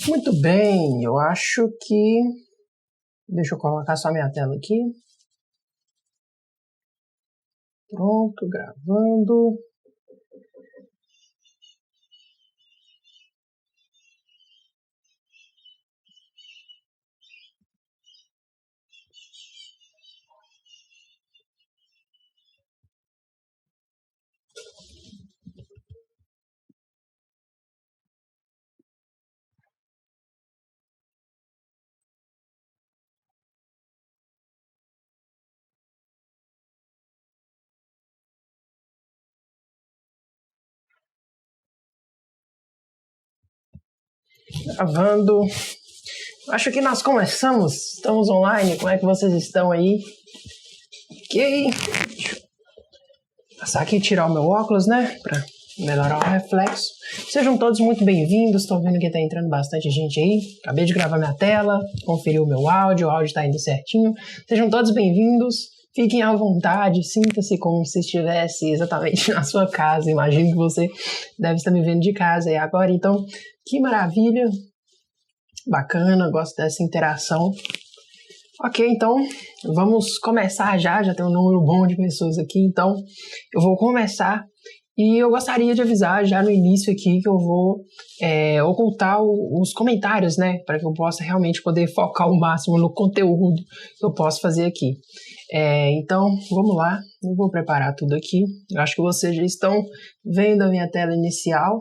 Muito bem, eu acho que... Deixa eu colocar só minha tela aqui. Pronto, gravando. Gravando. Acho que nós começamos. Estamos online. Como é que vocês estão aí? Ok. Deixa eu passar aqui e tirar o meu óculos, né? Pra melhorar o reflexo. Sejam todos muito bem-vindos. Estou vendo que tá entrando bastante gente aí. Acabei de gravar minha tela. Conferi o meu áudio. O áudio tá indo certinho. Sejam todos bem-vindos. Fiquem à vontade. Sinta-se como se estivesse exatamente na sua casa. Imagino que você deve estar me vendo de casa aí agora. Então, que maravilha. Bacana, gosto dessa interação. Ok, então vamos começar já tem um número bom de pessoas aqui, então eu vou começar e eu gostaria de avisar já no início aqui que eu vou ocultar os comentários, né, para que eu possa realmente poder focar o máximo no conteúdo que eu posso fazer aqui. Então, vamos lá, eu vou preparar tudo aqui. Eu acho que vocês já estão vendo a minha tela inicial,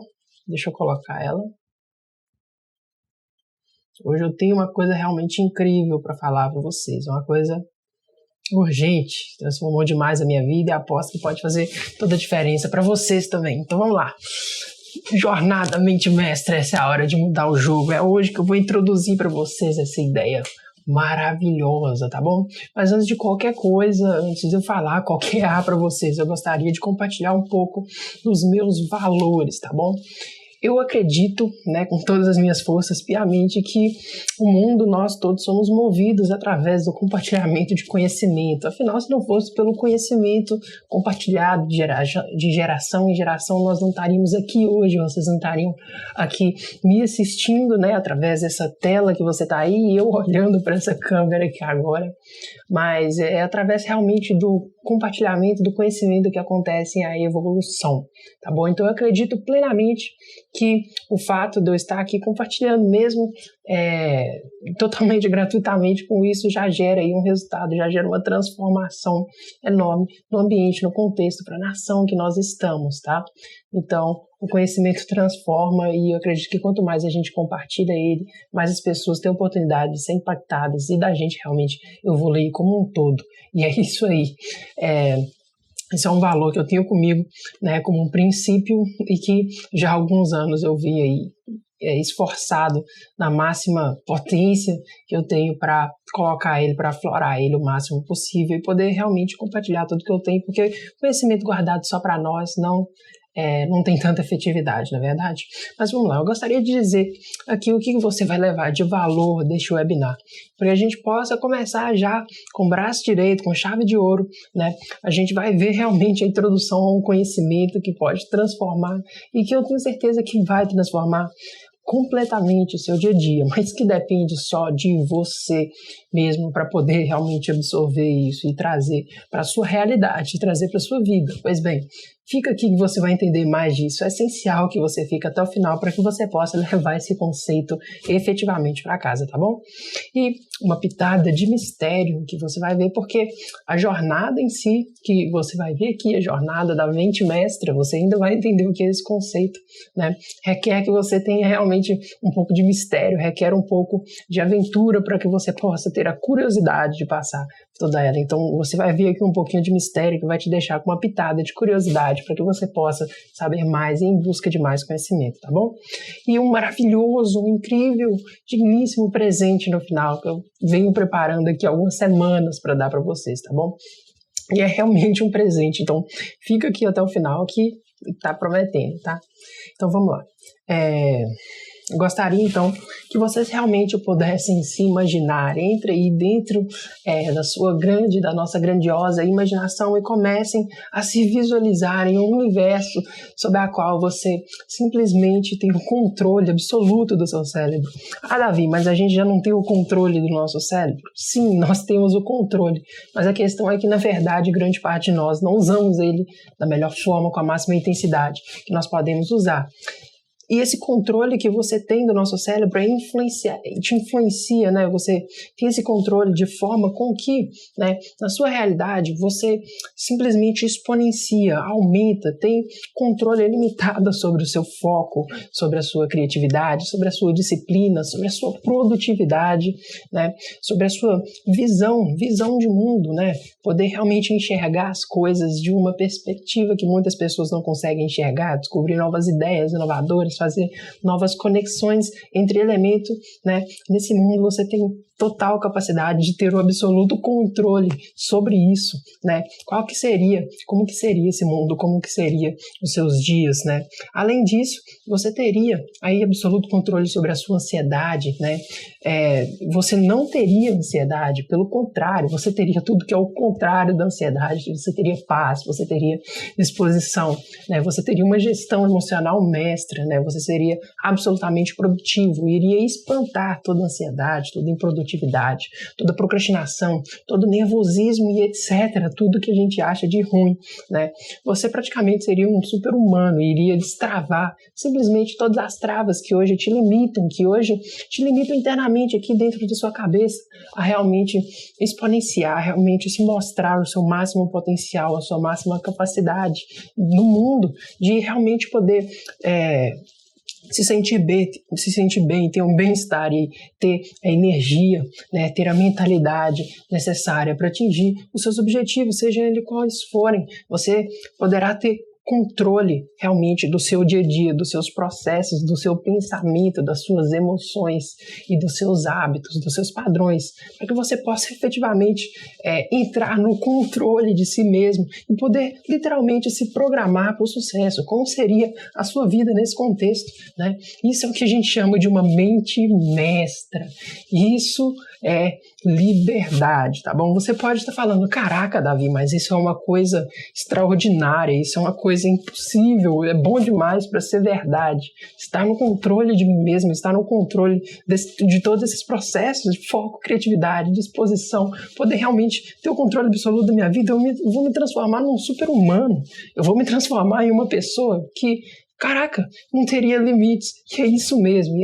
deixa eu colocar ela. Hoje eu tenho uma coisa realmente incrível para falar para vocês, uma coisa urgente, transformou demais a minha vida e aposto que pode fazer toda a diferença para vocês também. Então vamos lá. Jornada Mente Mestra, essa é a hora de mudar o jogo. É hoje que eu vou introduzir para vocês essa ideia maravilhosa, tá bom? Mas antes de qualquer coisa, antes de eu falar qualquer A para vocês, eu gostaria de compartilhar um pouco dos meus valores, tá bom? Eu acredito, né, com todas as minhas forças, piamente, que o mundo, nós todos somos movidos através do compartilhamento de conhecimento. Afinal, se não fosse pelo conhecimento compartilhado de geração em geração, nós não estaríamos aqui hoje, vocês não estariam aqui me assistindo, né, através dessa tela que você está aí e eu olhando para essa câmera aqui agora. Mas é através realmente do compartilhamento do conhecimento que acontece a evolução, tá bom? Então eu acredito plenamente que o fato de eu estar aqui compartilhando mesmo totalmente gratuitamente com isso já gera aí um resultado, já gera uma transformação enorme no ambiente, no contexto, para a nação que nós estamos, tá? Então, o conhecimento transforma e eu acredito que quanto mais a gente compartilha ele, mais as pessoas têm oportunidade de ser impactadas e da gente realmente evoluir como um todo. E é isso aí. Esse é um valor que eu tenho comigo, né, como um princípio e que já há alguns anos eu vim aí esforçado na máxima potência que eu tenho para colocar ele, para aflorar ele o máximo possível e poder realmente compartilhar tudo que eu tenho, porque conhecimento guardado só para nós não tem tanta efetividade, na verdade. Mas vamos lá, eu gostaria de dizer aqui o que você vai levar de valor deste webinar, para que a gente possa começar já com o braço direito, com chave de ouro, né? A gente vai ver realmente a introdução a um conhecimento que pode transformar e que eu tenho certeza que vai transformar completamente o seu dia a dia, mas que depende só de você mesmo para poder realmente absorver isso e trazer para a sua realidade, trazer para a sua vida. Pois bem, fica aqui que você vai entender mais disso. É essencial que você fique até o final para que você possa levar esse conceito efetivamente para casa, tá bom? E uma pitada de mistério que você vai ver, porque a jornada em si, que você vai ver aqui, a jornada da mente mestra, você ainda vai entender o que é esse conceito, né? Requer que você tenha realmente um pouco de mistério, requer um pouco de aventura para que você possa ter a curiosidade de passar toda ela. Então você vai ver aqui um pouquinho de mistério que vai te deixar com uma pitada de curiosidade para que você possa saber mais e em busca de mais conhecimento, tá bom? E um maravilhoso, um incrível, digníssimo presente no final que eu venho preparando aqui algumas semanas para dar para vocês, tá bom? E é realmente um presente, então fica aqui até o final que tá prometendo, tá? Então vamos lá. Eu gostaria, então, que vocês realmente pudessem se imaginar, entre aí dentro da nossa grandiosa imaginação e comecem a se visualizar em um universo sobre a qual você simplesmente tem o controle absoluto do seu cérebro. Ah, Davi, mas a gente já não tem o controle do nosso cérebro? Sim, nós temos o controle, mas a questão é que, na verdade, grande parte de nós não usamos ele da melhor forma, com a máxima intensidade que nós podemos usar. E esse controle que você tem do nosso cérebro te influencia, né? Você tem esse controle de forma com que, né, na sua realidade, você simplesmente exponencia, aumenta, tem controle ilimitado sobre o seu foco, sobre a sua criatividade, sobre a sua disciplina, sobre a sua produtividade, né? Sobre a sua visão de mundo, né? Poder realmente enxergar as coisas de uma perspectiva que muitas pessoas não conseguem enxergar, descobrir novas ideias inovadoras, fazer novas conexões entre elementos, né? Nesse mundo você tem total capacidade de ter o absoluto controle sobre isso, né? Como que seria esse mundo, como que seria os seus dias, né? Além disso, você teria aí absoluto controle sobre a sua ansiedade, né? Você não teria ansiedade, pelo contrário, você teria tudo que é o contrário da ansiedade, você teria paz, você teria disposição, né? Você teria uma gestão emocional mestra, né? Você seria absolutamente produtivo, iria espantar toda a ansiedade, toda a improdutividade, toda a procrastinação, todo o nervosismo e etc., tudo que a gente acha de ruim, né? Você praticamente seria um super-humano, iria destravar simplesmente todas as travas que hoje te limitam internamente aqui dentro de sua cabeça a realmente exponenciar, realmente se mostrar o seu máximo potencial, a sua máxima capacidade no mundo, de realmente poder se sentir bem, ter um bem-estar e ter a energia, né, ter a mentalidade necessária para atingir os seus objetivos, sejam eles quais forem. Você poderá ter controle realmente do seu dia a dia, dos seus processos, do seu pensamento, das suas emoções e dos seus hábitos, dos seus padrões, para que você possa efetivamente entrar no controle de si mesmo e poder literalmente se programar para o sucesso. Como seria a sua vida nesse contexto, né? Isso é o que a gente chama de uma mente mestra. Isso é liberdade, tá bom? Você pode estar falando, caraca, Davi, mas isso é uma coisa extraordinária, isso é uma coisa impossível, é bom demais para ser verdade. Estar no controle de mim mesmo, estar no controle de todos esses processos de foco, criatividade, disposição, poder realmente ter o controle absoluto da minha vida, eu vou me transformar num super-humano, eu vou me transformar em uma pessoa que, caraca, não teria limites. E é isso mesmo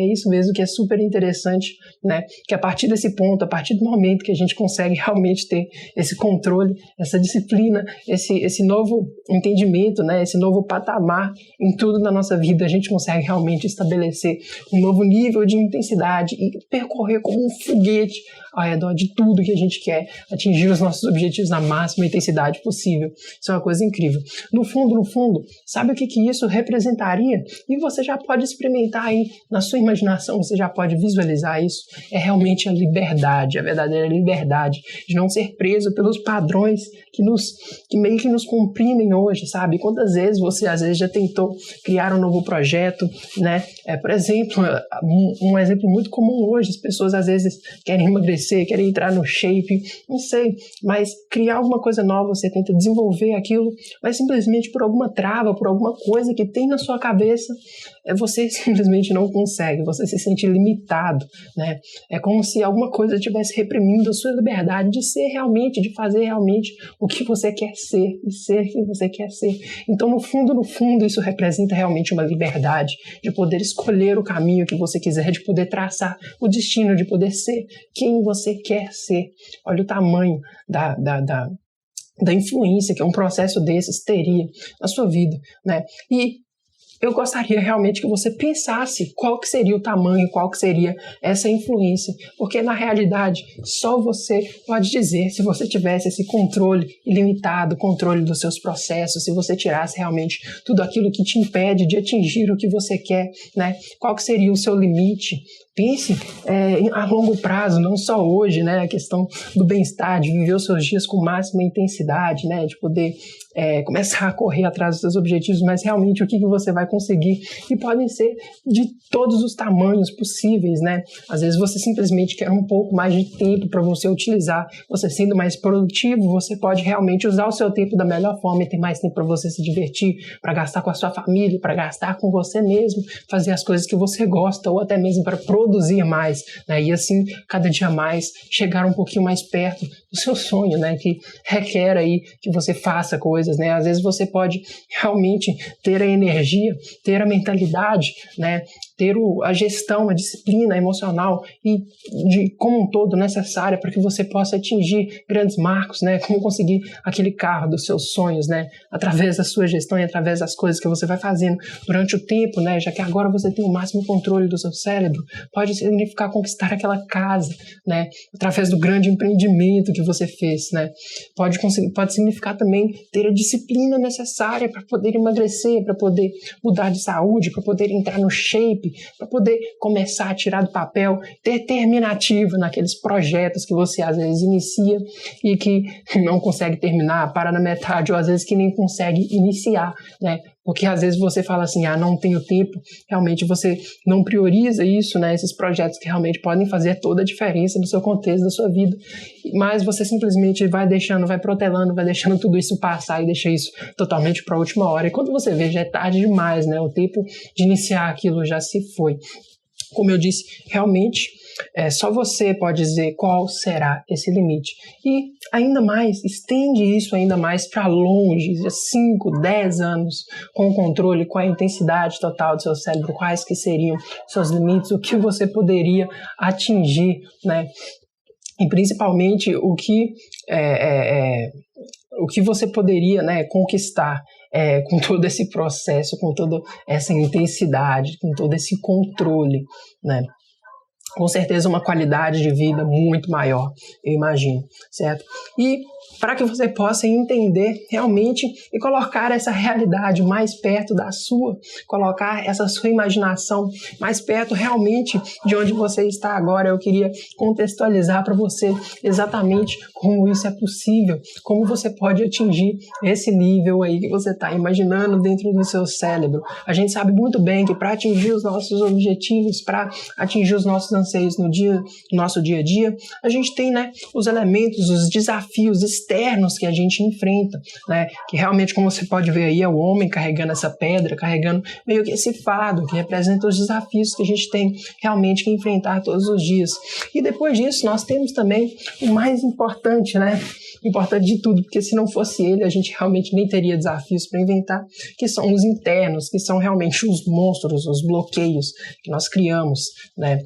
que é super interessante, né? Que a partir desse ponto, a partir do momento que a gente consegue realmente ter esse controle, essa disciplina, esse novo entendimento, né? Esse novo patamar em tudo na nossa vida, a gente consegue realmente estabelecer um novo nível de intensidade e percorrer como um foguete ao redor de tudo que a gente quer, atingir os nossos objetivos na máxima intensidade possível. Isso é uma coisa incrível. No fundo, sabe o que isso representaria? E você já pode experimentar aí na sua imaginação, você já pode visualizar isso. É realmente a liberdade, a verdadeira liberdade de não ser preso pelos padrões que meio que nos comprimem hoje, sabe? Quantas vezes você às vezes já tentou criar um novo projeto, né? Por exemplo, um exemplo muito comum hoje, as pessoas às vezes querem emagrecer, querem entrar no shape, não sei, mas criar alguma coisa nova, você tenta desenvolver aquilo, mas simplesmente por alguma trava, por alguma coisa que tem na sua cabeça, você simplesmente não consegue, você se sente limitado, né? É como se alguma coisa estivesse reprimindo a sua liberdade de ser realmente, de fazer realmente o que você quer ser, e ser quem você quer ser. Então, no fundo, isso representa realmente uma liberdade de poder escolher o caminho que você quiser, de poder traçar o destino, de poder ser quem você quer ser. Olha o tamanho da influência que um processo desses teria na sua vida, né? E eu gostaria realmente que você pensasse qual que seria o tamanho, qual que seria essa influência, porque na realidade só você pode dizer, se você tivesse esse controle ilimitado, controle dos seus processos, se você tirasse realmente tudo aquilo que te impede de atingir o que você quer, né? Qual que seria o seu limite? Pense a longo prazo, não só hoje, né? A questão do bem-estar, de viver os seus dias com máxima intensidade, né? De poder começar a correr atrás dos seus objetivos, mas realmente o que você vai conseguir. E podem ser de todos os tamanhos possíveis, né? Às vezes você simplesmente quer um pouco mais de tempo para você utilizar. Você sendo mais produtivo, você pode realmente usar o seu tempo da melhor forma e ter mais tempo para você se divertir, para gastar com a sua família, para gastar com você mesmo, fazer as coisas que você gosta ou até mesmo para produzir mais, né? E assim, cada dia mais, chegar um pouquinho mais perto do seu sonho, né? Que requer aí que você faça coisas, né? Às vezes você pode realmente ter a energia, ter a mentalidade, né? Ter a gestão, a disciplina emocional e como um todo necessária para que você possa atingir grandes marcos, né? Como conseguir aquele carro dos seus sonhos, né? Através da sua gestão e através das coisas que você vai fazendo durante o tempo, né? Já que agora você tem o máximo controle do seu cérebro, pode significar conquistar aquela casa, né? Através do grande empreendimento que você fez, né? Pode significar também ter a disciplina necessária para poder emagrecer, para poder mudar de saúde, para poder entrar no shape, para poder começar a tirar do papel, determinativo naqueles projetos que você às vezes inicia e que não consegue terminar, para na metade, ou às vezes que nem consegue iniciar, né? Porque às vezes você fala assim, não tenho tempo, realmente você não prioriza isso, né? Esses projetos que realmente podem fazer toda a diferença no seu contexto, da sua vida, mas você simplesmente vai deixando, vai protelando, vai deixando tudo isso passar e deixa isso totalmente para a última hora. E quando você vê, já é tarde demais, né? O tempo de iniciar aquilo já se foi. Como eu disse, realmente só você pode dizer qual será esse limite. E ainda mais, estende isso ainda mais para longe, 5, 10 anos, com o controle, com a intensidade total do seu cérebro, quais que seriam seus limites, o que você poderia atingir, né? E principalmente o que você poderia, né, conquistar com todo esse processo, com toda essa intensidade, com todo esse controle, né? Com certeza uma qualidade de vida muito maior, eu imagino, certo? E para que você possa entender realmente e colocar essa realidade mais perto da sua, colocar essa sua imaginação mais perto realmente de onde você está agora, eu queria contextualizar para você exatamente como isso é possível, como você pode atingir esse nível aí que você está imaginando dentro do seu cérebro. A gente sabe muito bem que para atingir os nossos objetivos, para atingir os nossos anseios no nosso dia a dia, a gente tem, né, os elementos, os desafios externos que a gente enfrenta, né, que realmente, como você pode ver aí, é o homem carregando essa pedra, carregando meio que esse fardo que representa os desafios que a gente tem realmente que enfrentar todos os dias. E depois disso, nós temos também o mais importante, né, importante de tudo, porque se não fosse ele, a gente realmente nem teria desafios para inventar, que são os internos, que são realmente os monstros, os bloqueios que nós criamos, né,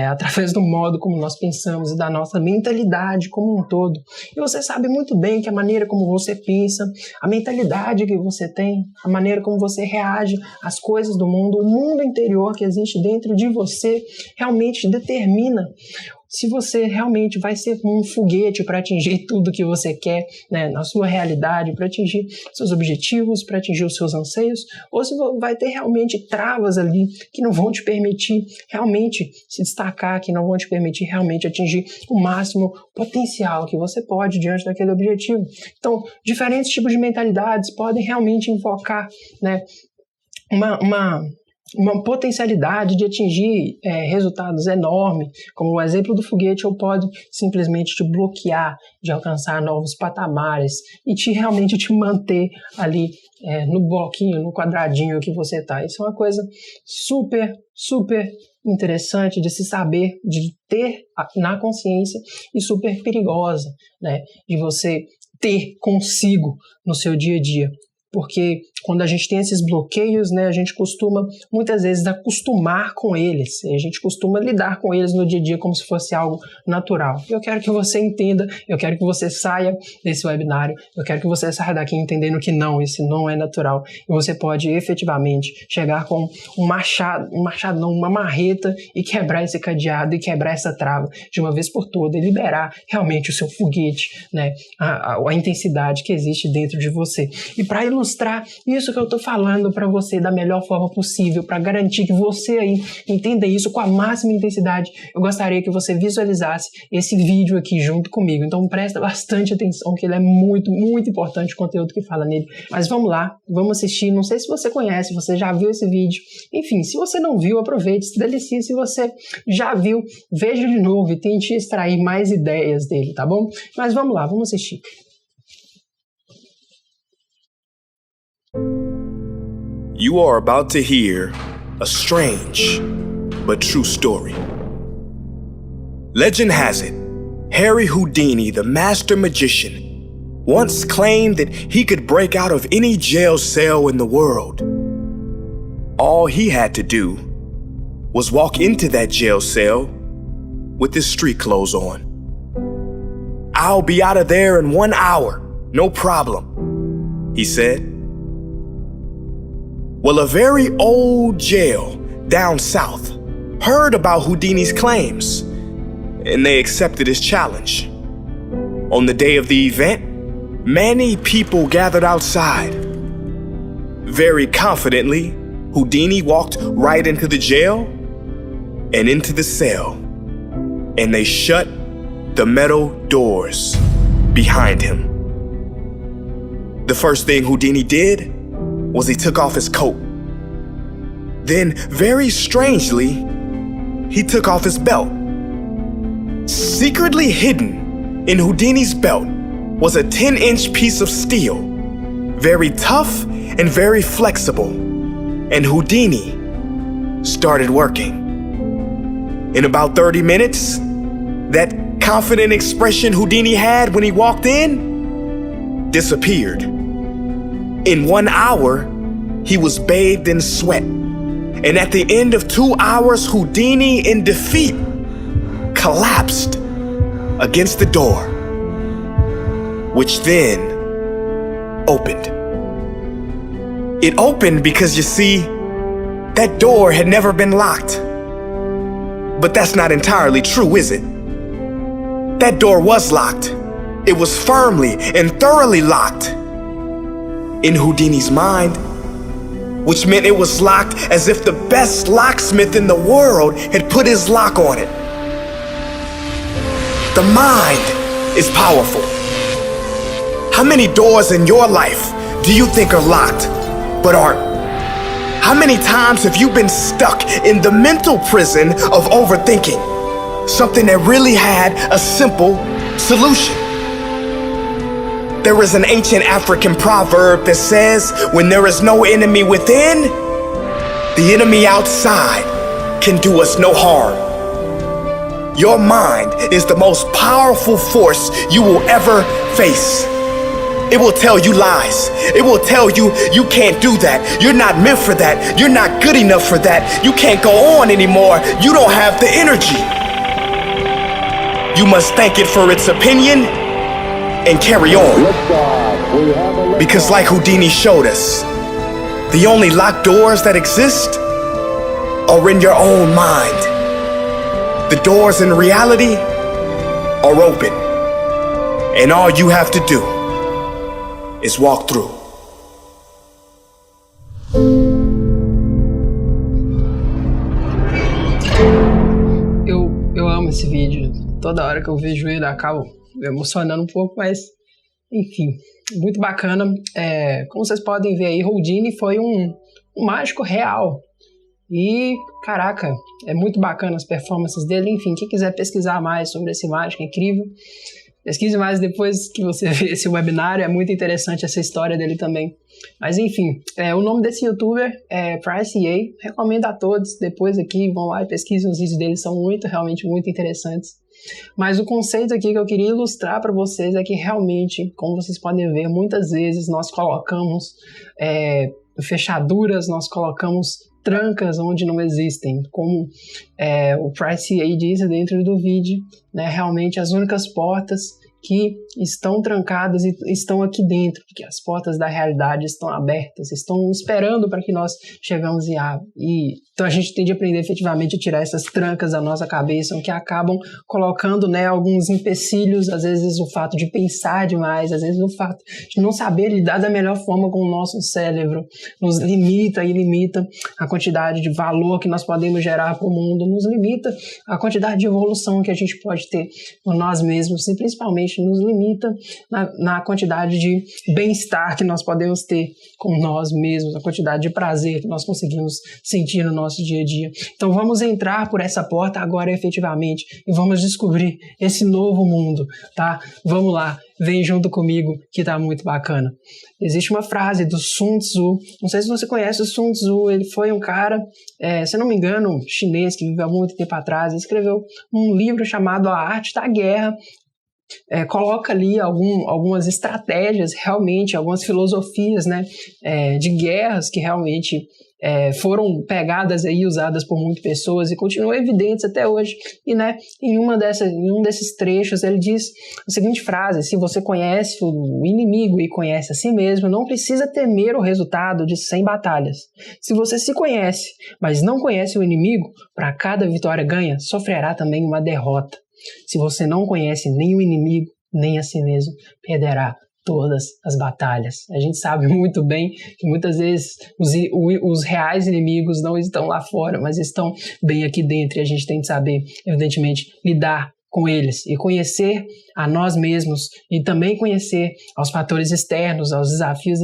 através do modo como nós pensamos e da nossa mentalidade como um todo. E você sabe muito bem que a maneira como você pensa, a mentalidade que você tem, a maneira como você reage às coisas do mundo, o mundo interior que existe dentro de você, realmente determina se você realmente vai ser como um foguete para atingir tudo que você quer, né, na sua realidade, para atingir seus objetivos, para atingir os seus anseios, ou se vai ter realmente travas ali que não vão te permitir realmente se destacar, que não vão te permitir realmente atingir o máximo potencial que você pode diante daquele objetivo. Então, diferentes tipos de mentalidades podem realmente invocar, né, uma potencialidade de atingir resultados enormes, como o exemplo do foguete, ou pode simplesmente te bloquear de alcançar novos patamares e realmente te manter ali no bloquinho, no quadradinho que você está. Isso é uma coisa super, super interessante de se saber, de ter na consciência e super perigosa, né, de você ter consigo no seu dia a dia. Porque quando a gente tem esses bloqueios, né, a gente costuma muitas vezes acostumar com eles, a gente costuma lidar com eles no dia a dia como se fosse algo natural. Eu quero que você entenda, eu quero que você saia desse webinário, eu quero que você saia daqui entendendo que não, isso não é natural. E você pode efetivamente chegar com uma marreta e quebrar esse cadeado e quebrar essa trava de uma vez por toda e liberar realmente o seu foguete, né, a intensidade que existe dentro de você. E para ilustrar Isso que eu tô falando para você da melhor forma possível, para garantir que você aí entenda isso com a máxima intensidade. Eu gostaria que você visualizasse esse vídeo aqui junto comigo. Então presta bastante atenção, que ele é muito, muito importante, o conteúdo que fala nele. Mas vamos lá, vamos assistir. Não sei se você conhece, você já viu esse vídeo. Enfim, se você não viu, aproveite, se delicie. Se você já viu, veja de novo e tente extrair mais ideias dele, tá bom? Mas vamos lá, vamos assistir. You are about to hear a strange but true story. Legend has it, Harry Houdini, the master magician, once claimed that he could break out of any jail cell in the world. All he had to do was walk into that jail cell with his street clothes on. "I'll be out of there in 1 hour, no problem," he said. Well, a very old jail down south heard about Houdini's claims, and they accepted his challenge. On the day of the event, many people gathered outside. Very confidently, Houdini walked right into the jail and into the cell, and they shut the metal doors behind him. The first thing Houdini did was he took off his coat. Then, very strangely, he took off his belt. Secretly hidden in Houdini's belt was a 10-inch piece of steel, very tough and very flexible, and Houdini started working. In about 30 minutes, that confident expression Houdini had when he walked in disappeared. In 1 hour, he was bathed in sweat. And at the end of 2 hours, Houdini, in defeat, collapsed against the door, which then opened. It opened because, you see, that door had never been locked. But that's not entirely true, is it? That door was locked. It was firmly and thoroughly locked in Houdini's mind, which meant it was locked as if the best locksmith in the world had put his lock on it. The mind is powerful. How many doors in your life do you think are locked but aren't? How many times have you been stuck in the mental prison of overthinking something that really had a simple solution? There is an ancient African proverb that says, when there is no enemy within, the enemy outside can do us no harm. Your mind is the most powerful force you will ever face. It will tell you lies. It will tell you you can't do that. You're not meant for that. You're not good enough for that. You can't go on anymore. You don't have the energy. You must thank it for its opinion and carry on. Because like Houdini showed us, the only locked doors that exist are in your own mind. The doors in reality are open, and all you have to do is walk through. Eu amo esse vídeo. Toda hora que eu vejo ele, eu acabo me emocionando um pouco, mas enfim, muito bacana. Como vocês podem ver aí, Houdini foi um mágico real. E, caraca, é muito bacana as performances dele. Enfim, quem quiser pesquisar mais sobre esse mágico incrível, pesquise mais depois que você vê esse webinário. É muito interessante essa história dele também. Mas enfim, o nome desse youtuber é Price EA. Recomendo a todos. Depois aqui vão lá e pesquisem, os vídeos dele são realmente muito interessantes. Mas o conceito aqui que eu queria ilustrar para vocês é que realmente, como vocês podem ver, muitas vezes nós colocamos fechaduras, nós colocamos trancas onde não existem, como o Price EA disse dentro do vídeo, né? Realmente as únicas portas que estão trancadas e estão aqui dentro, porque as portas da realidade estão abertas, estão esperando para que nós chegamos então a gente tem de aprender efetivamente a tirar essas trancas da nossa cabeça, que acabam colocando, né, alguns empecilhos, às vezes o fato de pensar demais, às vezes o fato de não saber lidar da melhor forma com o nosso cérebro, nos limita e limita a quantidade de valor que nós podemos gerar para o mundo, nos limita a quantidade de evolução que a gente pode ter por nós mesmos e principalmente nos limita na quantidade de bem-estar que nós podemos ter com nós mesmos, a quantidade de prazer que nós conseguimos sentir no nosso dia a dia. Então vamos entrar por essa porta agora efetivamente e vamos descobrir esse novo mundo, tá? Vamos lá, vem junto comigo que tá muito bacana. Existe uma frase do Sun Tzu, não sei se você conhece o Sun Tzu, ele foi um cara, se não me engano, chinês, que viveu há muito tempo atrás, ele escreveu um livro chamado A Arte da Guerra. Coloca ali algumas estratégias, realmente, algumas filosofias, né, de guerras que realmente foram pegadas aí, usadas por muitas pessoas e continuam evidentes até hoje. E, né, em um desses trechos ele diz a seguinte frase: se você conhece o inimigo e conhece a si mesmo, não precisa temer o resultado de 100 batalhas. Se você se conhece, mas não conhece o inimigo, para cada vitória ganha, sofrerá também uma derrota. Se você não conhece nem o inimigo, nem a si mesmo, perderá todas as batalhas. A gente sabe muito bem que muitas vezes os reais inimigos não estão lá fora, mas estão bem aqui dentro, e a gente tem que saber, evidentemente, lidar com eles e conhecer a nós mesmos e também conhecer aos fatores externos, aos desafios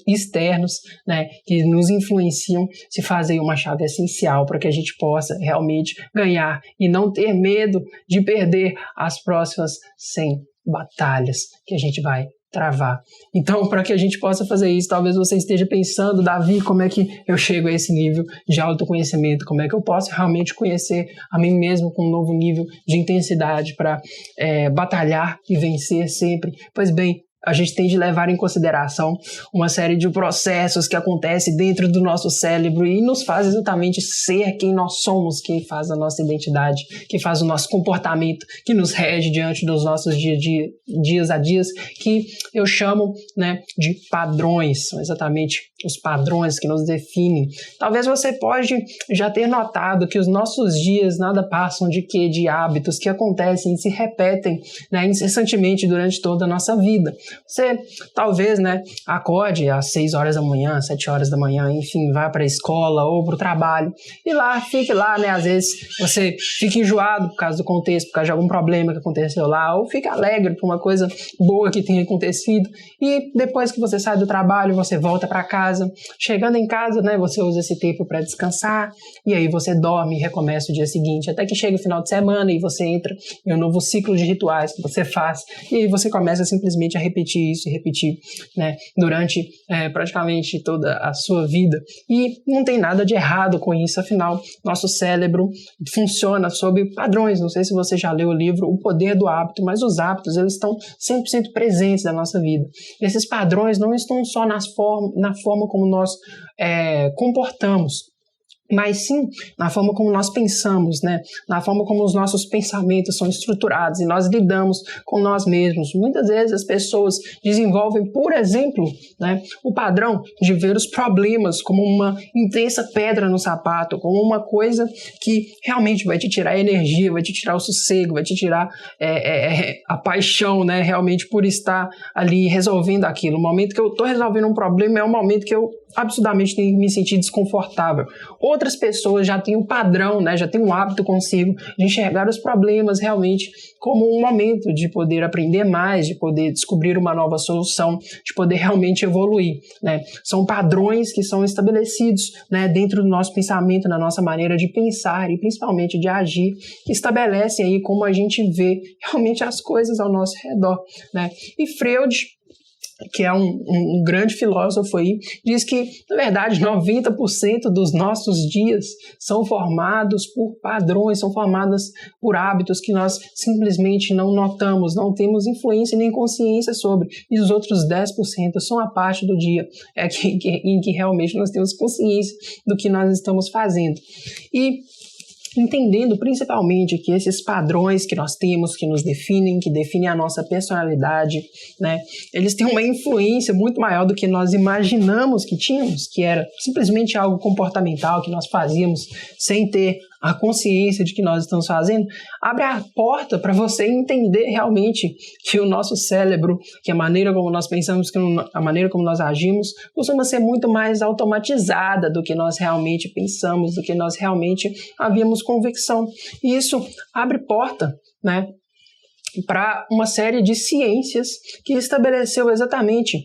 externos, né, que nos influenciam, se fazem uma chave essencial para que a gente possa realmente ganhar e não ter medo de perder as próximas 100 batalhas que a gente vai travar. Então, para que a gente possa fazer isso, talvez você esteja pensando: Davi, como é que eu chego a esse nível de autoconhecimento? Como é que eu posso realmente conhecer a mim mesmo com um novo nível de intensidade para batalhar e vencer sempre? Pois bem, a gente tem de levar em consideração uma série de processos que acontecem dentro do nosso cérebro e nos faz exatamente ser quem nós somos, que faz a nossa identidade, que faz o nosso comportamento, que nos rege diante dos nossos dias a dias, que eu chamo, né, de padrões. São exatamente os padrões que nos definem. Talvez você pode já ter notado que os nossos dias nada passam de hábitos que acontecem e se repetem, né, incessantemente durante toda a nossa vida. Você talvez, né, acorde às 6 horas da manhã, 7 horas da manhã, enfim, vá para a escola ou para o trabalho e lá, fique lá, né, às vezes você fica enjoado por causa do contexto, por causa de algum problema que aconteceu lá, ou fica alegre por uma coisa boa que tenha acontecido, e depois que você sai do trabalho, você volta para casa. Chegando em casa, né, você usa esse tempo para descansar, e aí você dorme e recomeça o dia seguinte, até que chega o final de semana e você entra em um novo ciclo de rituais que você faz, e aí você começa simplesmente a repetir isso e repetir, né, durante praticamente toda a sua vida. E não tem nada de errado com isso, afinal, nosso cérebro funciona sob padrões. Não sei se você já leu o livro O Poder do Hábito, mas os hábitos, eles estão 100% presentes na nossa vida. E esses padrões não estão só na forma como nós comportamos, mas sim na forma como nós pensamos, né? Na forma como os nossos pensamentos são estruturados e nós lidamos com nós mesmos. Muitas vezes as pessoas desenvolvem, por exemplo, né, o padrão de ver os problemas como uma intensa pedra no sapato, como uma coisa que realmente vai te tirar energia, vai te tirar o sossego, vai te tirar a paixão, né, realmente por estar ali resolvendo aquilo. O momento que eu estou resolvendo um problema é um momento que eu absurdamente tenho que me sentir desconfortável. Outras pessoas já têm um padrão, né, já têm um hábito consigo de enxergar os problemas realmente como um momento de poder aprender mais, de poder descobrir uma nova solução, de poder realmente evoluir, né? São padrões que são estabelecidos, né, dentro do nosso pensamento, na nossa maneira de pensar e principalmente de agir, que estabelecem aí como a gente vê realmente as coisas ao nosso redor, né? E Freud, que é um grande filósofo aí, diz que, na verdade, 90% dos nossos dias são formados por padrões, são formados por hábitos que nós simplesmente não notamos, não temos influência nem consciência sobre, e os outros 10% são a parte do dia em que realmente nós temos consciência do que nós estamos fazendo. E entendendo principalmente que esses padrões que nós temos, que nos definem, que definem a nossa personalidade, né, eles têm uma influência muito maior do que nós imaginamos que tínhamos, que era simplesmente algo comportamental que nós fazíamos sem ter a consciência de que nós estamos fazendo, abre a porta para você entender realmente que o nosso cérebro, que a maneira como nós pensamos, que a maneira como nós agimos, costuma ser muito mais automatizada do que nós realmente pensamos, do que nós realmente havíamos convicção. E isso abre porta, né, para uma série de ciências que estabeleceu exatamente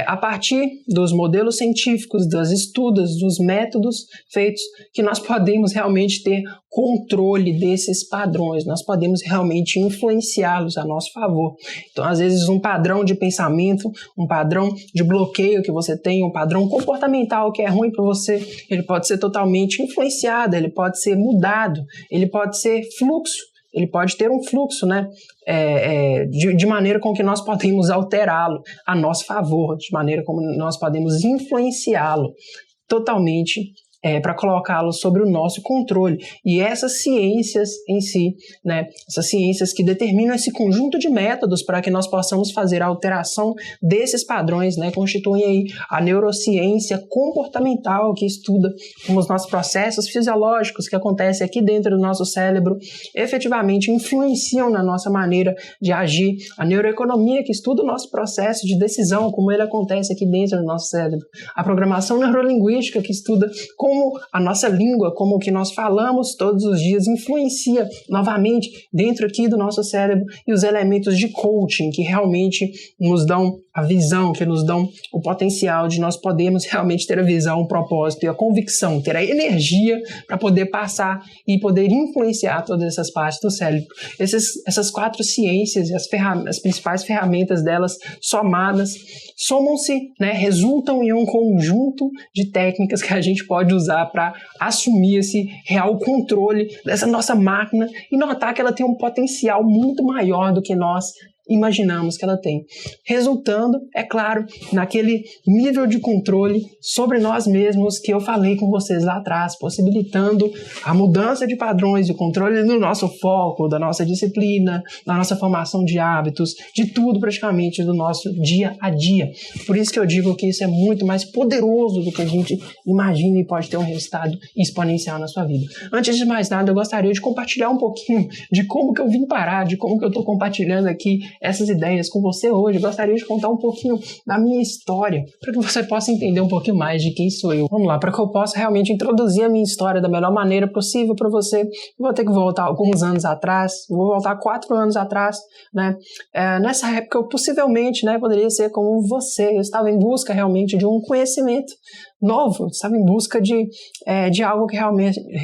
a partir dos modelos científicos, dos estudos, dos métodos feitos, que nós podemos realmente ter controle desses padrões, nós podemos realmente influenciá-los a nosso favor. Então, às vezes, um padrão de pensamento, um padrão de bloqueio que você tem, um padrão comportamental que é ruim para você, ele pode ser totalmente influenciado, ele pode ser mudado, ele pode ser fluxo, ele pode ter um fluxo, né, de maneira com que nós podemos alterá-lo a nosso favor, de maneira como nós podemos influenciá-lo totalmente para colocá-lo sobre o nosso controle. E essas ciências em si, né, essas ciências que determinam esse conjunto de métodos para que nós possamos fazer a alteração desses padrões, né, constituem aí a neurociência comportamental, que estuda como os nossos processos fisiológicos que acontecem aqui dentro do nosso cérebro efetivamente influenciam na nossa maneira de agir. A neuroeconomia, que estuda o nosso processo de decisão, como ele acontece aqui dentro do nosso cérebro. A programação neurolinguística, que estuda como a nossa língua, como o que nós falamos todos os dias influencia novamente dentro aqui do nosso cérebro, e os elementos de coaching que realmente nos dão a visão, que nos dão o potencial de nós podermos realmente ter a visão, o propósito e a convicção, ter a energia para poder passar e poder influenciar todas essas partes do cérebro. Essas 4 ciências e as principais ferramentas delas somadas, somam-se, né, resultam em um conjunto de técnicas que a gente pode usar para assumir esse real controle dessa nossa máquina e notar que ela tem um potencial muito maior do que nós imaginamos que ela tem, resultando, é claro, naquele nível de controle sobre nós mesmos que eu falei com vocês lá atrás, possibilitando a mudança de padrões, o controle do nosso foco, da nossa disciplina, da nossa formação de hábitos, de tudo praticamente do nosso dia a dia. Por isso que eu digo que isso é muito mais poderoso do que a gente imagina e pode ter um resultado exponencial na sua vida. Antes de mais nada, eu gostaria de compartilhar um pouquinho de como que eu vim parar, de como que eu estou compartilhando aqui essas ideias com você hoje. Eu gostaria de contar um pouquinho da minha história, para que você possa entender um pouquinho mais de quem sou eu. Vamos lá, para que eu possa realmente introduzir a minha história da melhor maneira possível para você. Eu vou ter que voltar alguns anos atrás, vou voltar 4 anos atrás, né? Nessa época eu possivelmente, né, poderia ser como você, eu estava em busca realmente de um conhecimento novo, estava em busca de algo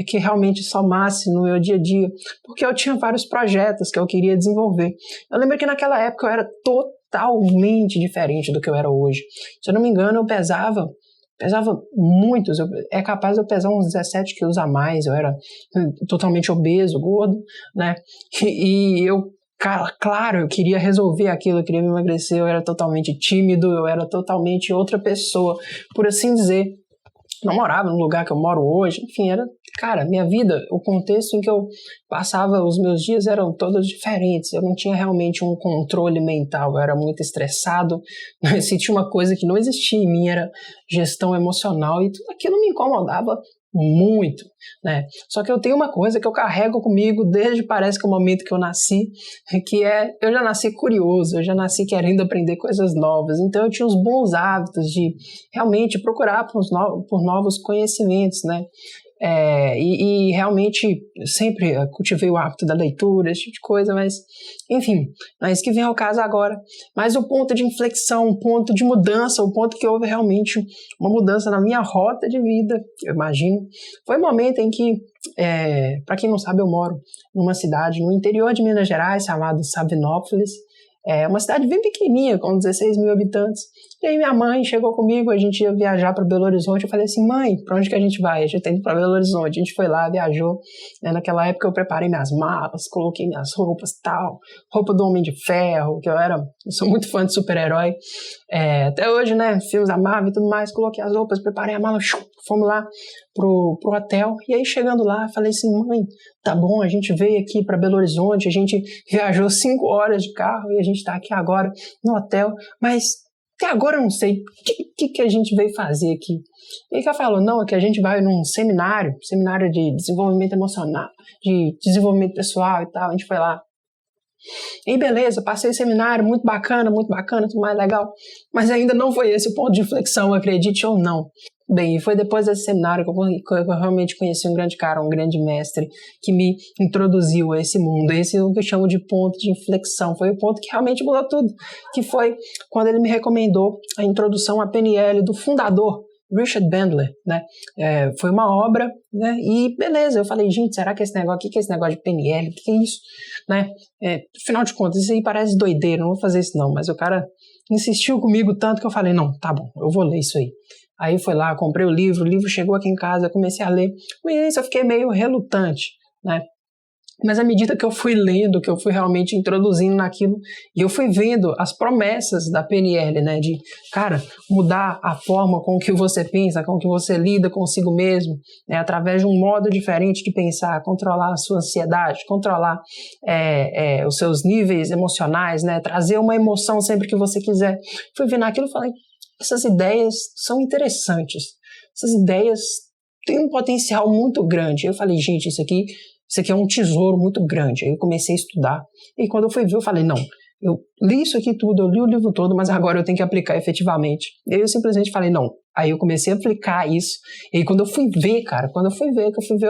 que realmente somasse no meu dia a dia, porque eu tinha vários projetos que eu queria desenvolver. Eu lembro que naquela época eu era totalmente diferente do que eu era hoje. Se eu não me engano, eu pesava muitos, é capaz de eu pesar uns 17 quilos a mais, eu era totalmente obeso, gordo, né, e eu, claro, eu queria resolver aquilo, eu queria me emagrecer, eu era totalmente tímido, eu era totalmente outra pessoa, por assim dizer. Não morava no lugar que eu moro hoje, enfim, minha vida, o contexto em que eu passava os meus dias eram todos diferentes, eu não tinha realmente um controle mental, eu era muito estressado, se tinha uma coisa que não existia em mim, era gestão emocional, e tudo aquilo me incomodava muito, né? Só que eu tenho uma coisa que eu carrego comigo desde, parece que o momento que eu nasci, que eu já nasci curioso, eu já nasci querendo aprender coisas novas, então eu tinha uns bons hábitos de realmente procurar por novos conhecimentos, né? E realmente sempre cultivei o hábito da leitura, esse tipo de coisa, mas enfim, não é isso que vem ao caso agora. Mas o ponto de inflexão, o ponto de mudança, o ponto que houve realmente uma mudança na minha rota de vida, eu imagino, foi o momento em que, para quem não sabe, eu moro numa cidade no interior de Minas Gerais, chamada Sabinópolis. É uma cidade bem pequenininha, com 16 mil habitantes, E aí minha mãe chegou comigo, a gente ia viajar para Belo Horizonte, eu falei assim, mãe, para onde que a gente vai? A gente tá indo para Belo Horizonte, a gente foi lá, viajou, né? Naquela época eu preparei minhas malas, coloquei minhas roupas e tal, roupa do Homem de Ferro, que eu sou muito fã de super-herói, até hoje, né, filmes da Marvel e tudo mais, coloquei as roupas, preparei a mala, fomos lá pro hotel, e aí chegando lá, falei assim, mãe, tá bom, a gente veio aqui para Belo Horizonte, a gente viajou 5 horas de carro e a gente tá aqui agora no hotel, mas até agora eu não sei o que a gente veio fazer aqui. E aí que ela falou, não, é que a gente vai num seminário de desenvolvimento emocional, de desenvolvimento pessoal e tal, a gente foi lá. E beleza, passei o seminário, muito bacana, tudo mais legal, mas ainda não foi esse o ponto de inflexão, acredite ou não. Bem, foi depois desse seminário que eu realmente conheci um grande cara, um grande mestre, que me introduziu a esse mundo. Esse é o que eu chamo de ponto de inflexão. Foi o ponto que realmente mudou tudo, que foi quando ele me recomendou a introdução à PNL do fundador, Richard Bandler, né? Foi uma obra, né? E beleza, eu falei, gente, será que esse negócio, o que é esse negócio de PNL? O que é isso? Né? Afinal de contas, isso aí parece doideira, não vou fazer isso não, mas o cara insistiu comigo tanto que eu falei, não, tá bom, eu vou ler isso aí. Aí fui lá, comprei o livro chegou aqui em casa, comecei a ler. No início eu fiquei meio relutante, né? Mas à medida que eu fui lendo, que eu fui realmente introduzindo naquilo, e eu fui vendo as promessas da PNL, né? De, cara, mudar a forma com que você pensa, com que você lida consigo mesmo, né? Através de um modo diferente de pensar, controlar a sua ansiedade, controlar os seus níveis emocionais, né? Trazer uma emoção sempre que você quiser. Fui vendo aquilo e falei, essas ideias são interessantes, essas ideias têm um potencial muito grande. Eu falei, gente, isso aqui é um tesouro muito grande. Aí eu comecei a estudar, e quando eu fui ver, eu falei, não, eu li isso aqui tudo, eu li o livro todo, mas agora eu tenho que aplicar efetivamente. E aí eu simplesmente falei, não. Aí eu comecei a aplicar isso, e aí quando eu fui ver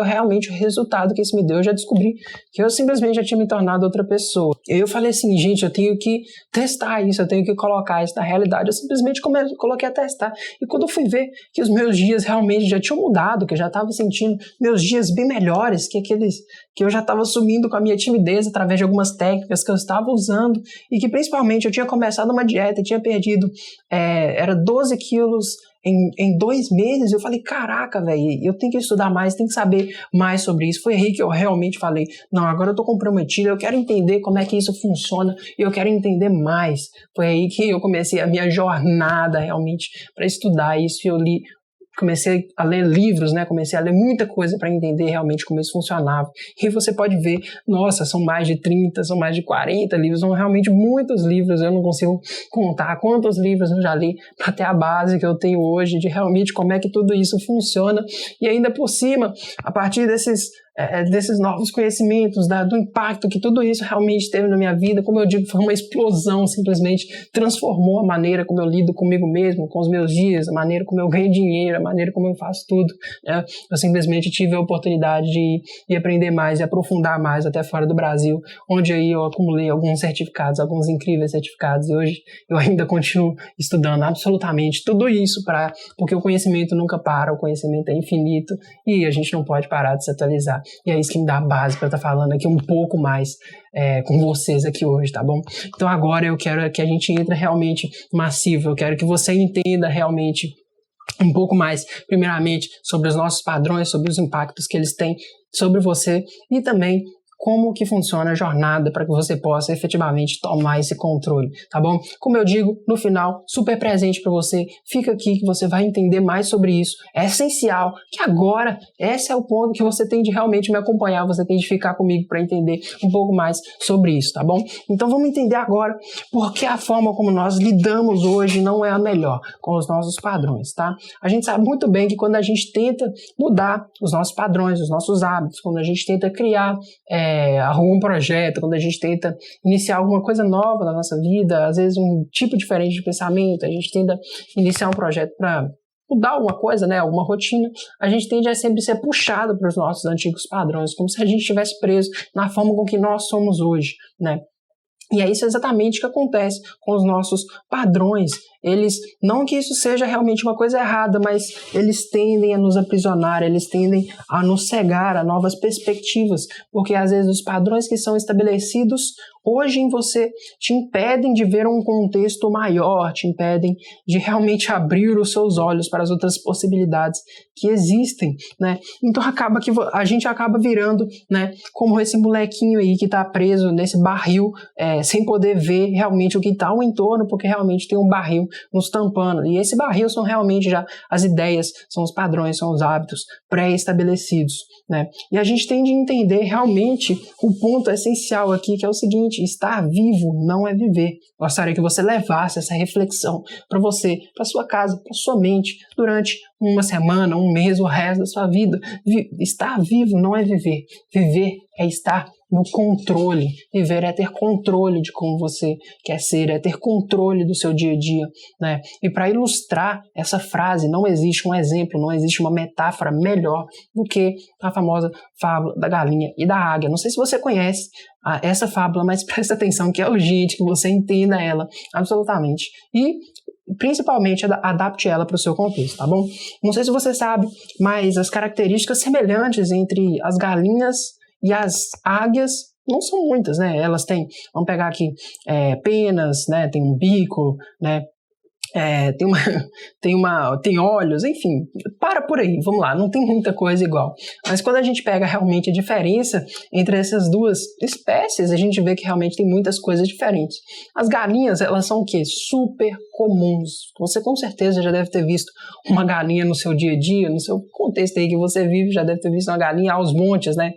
realmente o resultado que isso me deu, eu já descobri que eu simplesmente já tinha me tornado outra pessoa. E aí eu falei assim, gente, eu tenho que testar isso, eu tenho que colocar isso na realidade. Eu simplesmente coloquei a testar, e quando eu fui ver que os meus dias realmente já tinham mudado, que eu já estava sentindo meus dias bem melhores, que aqueles que eu já estava sumindo com a minha timidez através de algumas técnicas que eu estava usando, e que principalmente eu tinha começado uma dieta e tinha perdido, era 12 quilos em 2 meses. Eu falei, caraca, velho, eu tenho que estudar mais, tenho que saber mais sobre isso. Foi aí que eu realmente falei, não, agora eu tô comprometido, eu quero entender como é que isso funciona, e eu quero entender mais. Foi aí que eu comecei a minha jornada realmente para estudar isso, e eu comecei a ler livros, né? Comecei a ler muita coisa para entender realmente como isso funcionava. E você pode ver, nossa, são mais de 30, são mais de 40 livros, são realmente muitos livros, eu não consigo contar quantos livros eu já li para ter a base que eu tenho hoje de realmente como é que tudo isso funciona. E ainda por cima, a partir desses novos conhecimentos, do impacto que tudo isso realmente teve na minha vida, como eu digo, foi uma explosão, simplesmente transformou a maneira como eu lido comigo mesmo, com os meus dias, a maneira como eu ganho dinheiro, a maneira como eu faço tudo, né? Eu simplesmente tive a oportunidade de aprender mais e aprofundar mais até fora do Brasil, onde aí eu acumulei alguns certificados, alguns incríveis certificados, e hoje eu ainda continuo estudando absolutamente tudo isso, porque o conhecimento nunca para, o conhecimento é infinito, e a gente não pode parar de se atualizar. E é isso que me dá a base para estar falando aqui um pouco mais com vocês aqui hoje, tá bom? Então agora eu quero que a gente entre realmente massivo, eu quero que você entenda realmente um pouco mais, primeiramente, sobre os nossos padrões, sobre os impactos que eles têm sobre você, e também como que funciona a jornada para que você possa efetivamente tomar esse controle, tá bom? Como eu digo, no final, super presente para você, fica aqui que você vai entender mais sobre isso. É essencial que agora, esse é o ponto que você tem de realmente me acompanhar, você tem de ficar comigo para entender um pouco mais sobre isso, tá bom? Então vamos entender agora porque a forma como nós lidamos hoje não é a melhor com os nossos padrões, tá? A gente sabe muito bem que quando a gente tenta mudar os nossos padrões, os nossos hábitos, quando a gente tenta criar algum projeto, quando a gente tenta iniciar alguma coisa nova na nossa vida, às vezes um tipo diferente de pensamento, a gente tenta iniciar um projeto para mudar alguma coisa, né, alguma rotina, a gente tende a sempre ser puxado para os nossos antigos padrões, como se a gente estivesse preso na forma com que nós somos hoje, né? E é isso exatamente o que acontece com os nossos padrões. Eles, não que isso seja realmente uma coisa errada, mas eles tendem a nos aprisionar, eles tendem a nos cegar a novas perspectivas, porque às vezes os padrões que são estabelecidos hoje em você te impedem de ver um contexto maior, te impedem de realmente abrir os seus olhos para as outras possibilidades que existem, né? Então acaba que a gente acaba virando, né, como esse molequinho aí que está preso nesse barril, sem poder ver realmente o que está ao entorno, porque realmente tem um barril nos tampando. E esse barril são realmente já as ideias, são os padrões, são os hábitos pré-estabelecidos, né? E a gente tem de entender realmente o ponto essencial aqui, que é o seguinte: estar vivo não é viver. Gostaria que você levasse essa reflexão para você, para sua casa, para sua mente, durante uma semana, um mês, o resto da sua vida. Estar vivo não é viver. Viver é estar no controle. Viver é ter controle de como você quer ser, é ter controle do seu dia a dia, né? E para ilustrar essa frase, não existe um exemplo, não existe uma metáfora melhor do que a famosa fábula da galinha e da águia. Não sei se você conhece essa fábula, mas presta atenção que é urgente que você entenda ela absolutamente. E principalmente adapte ela para o seu contexto, tá bom? Não sei se você sabe, mas as características semelhantes entre as galinhas e as águias não são muitas, né? Elas têm, vamos pegar aqui, penas, né? Tem um bico, né? Tem olhos, enfim, para por aí, vamos lá, não tem muita coisa igual. Mas quando a gente pega realmente a diferença entre essas duas espécies, a gente vê que realmente tem muitas coisas diferentes. As galinhas, elas são o quê? Super comuns. Você com certeza já deve ter visto uma galinha no seu dia a dia, no seu contexto aí que você vive, já deve ter visto uma galinha aos montes, né?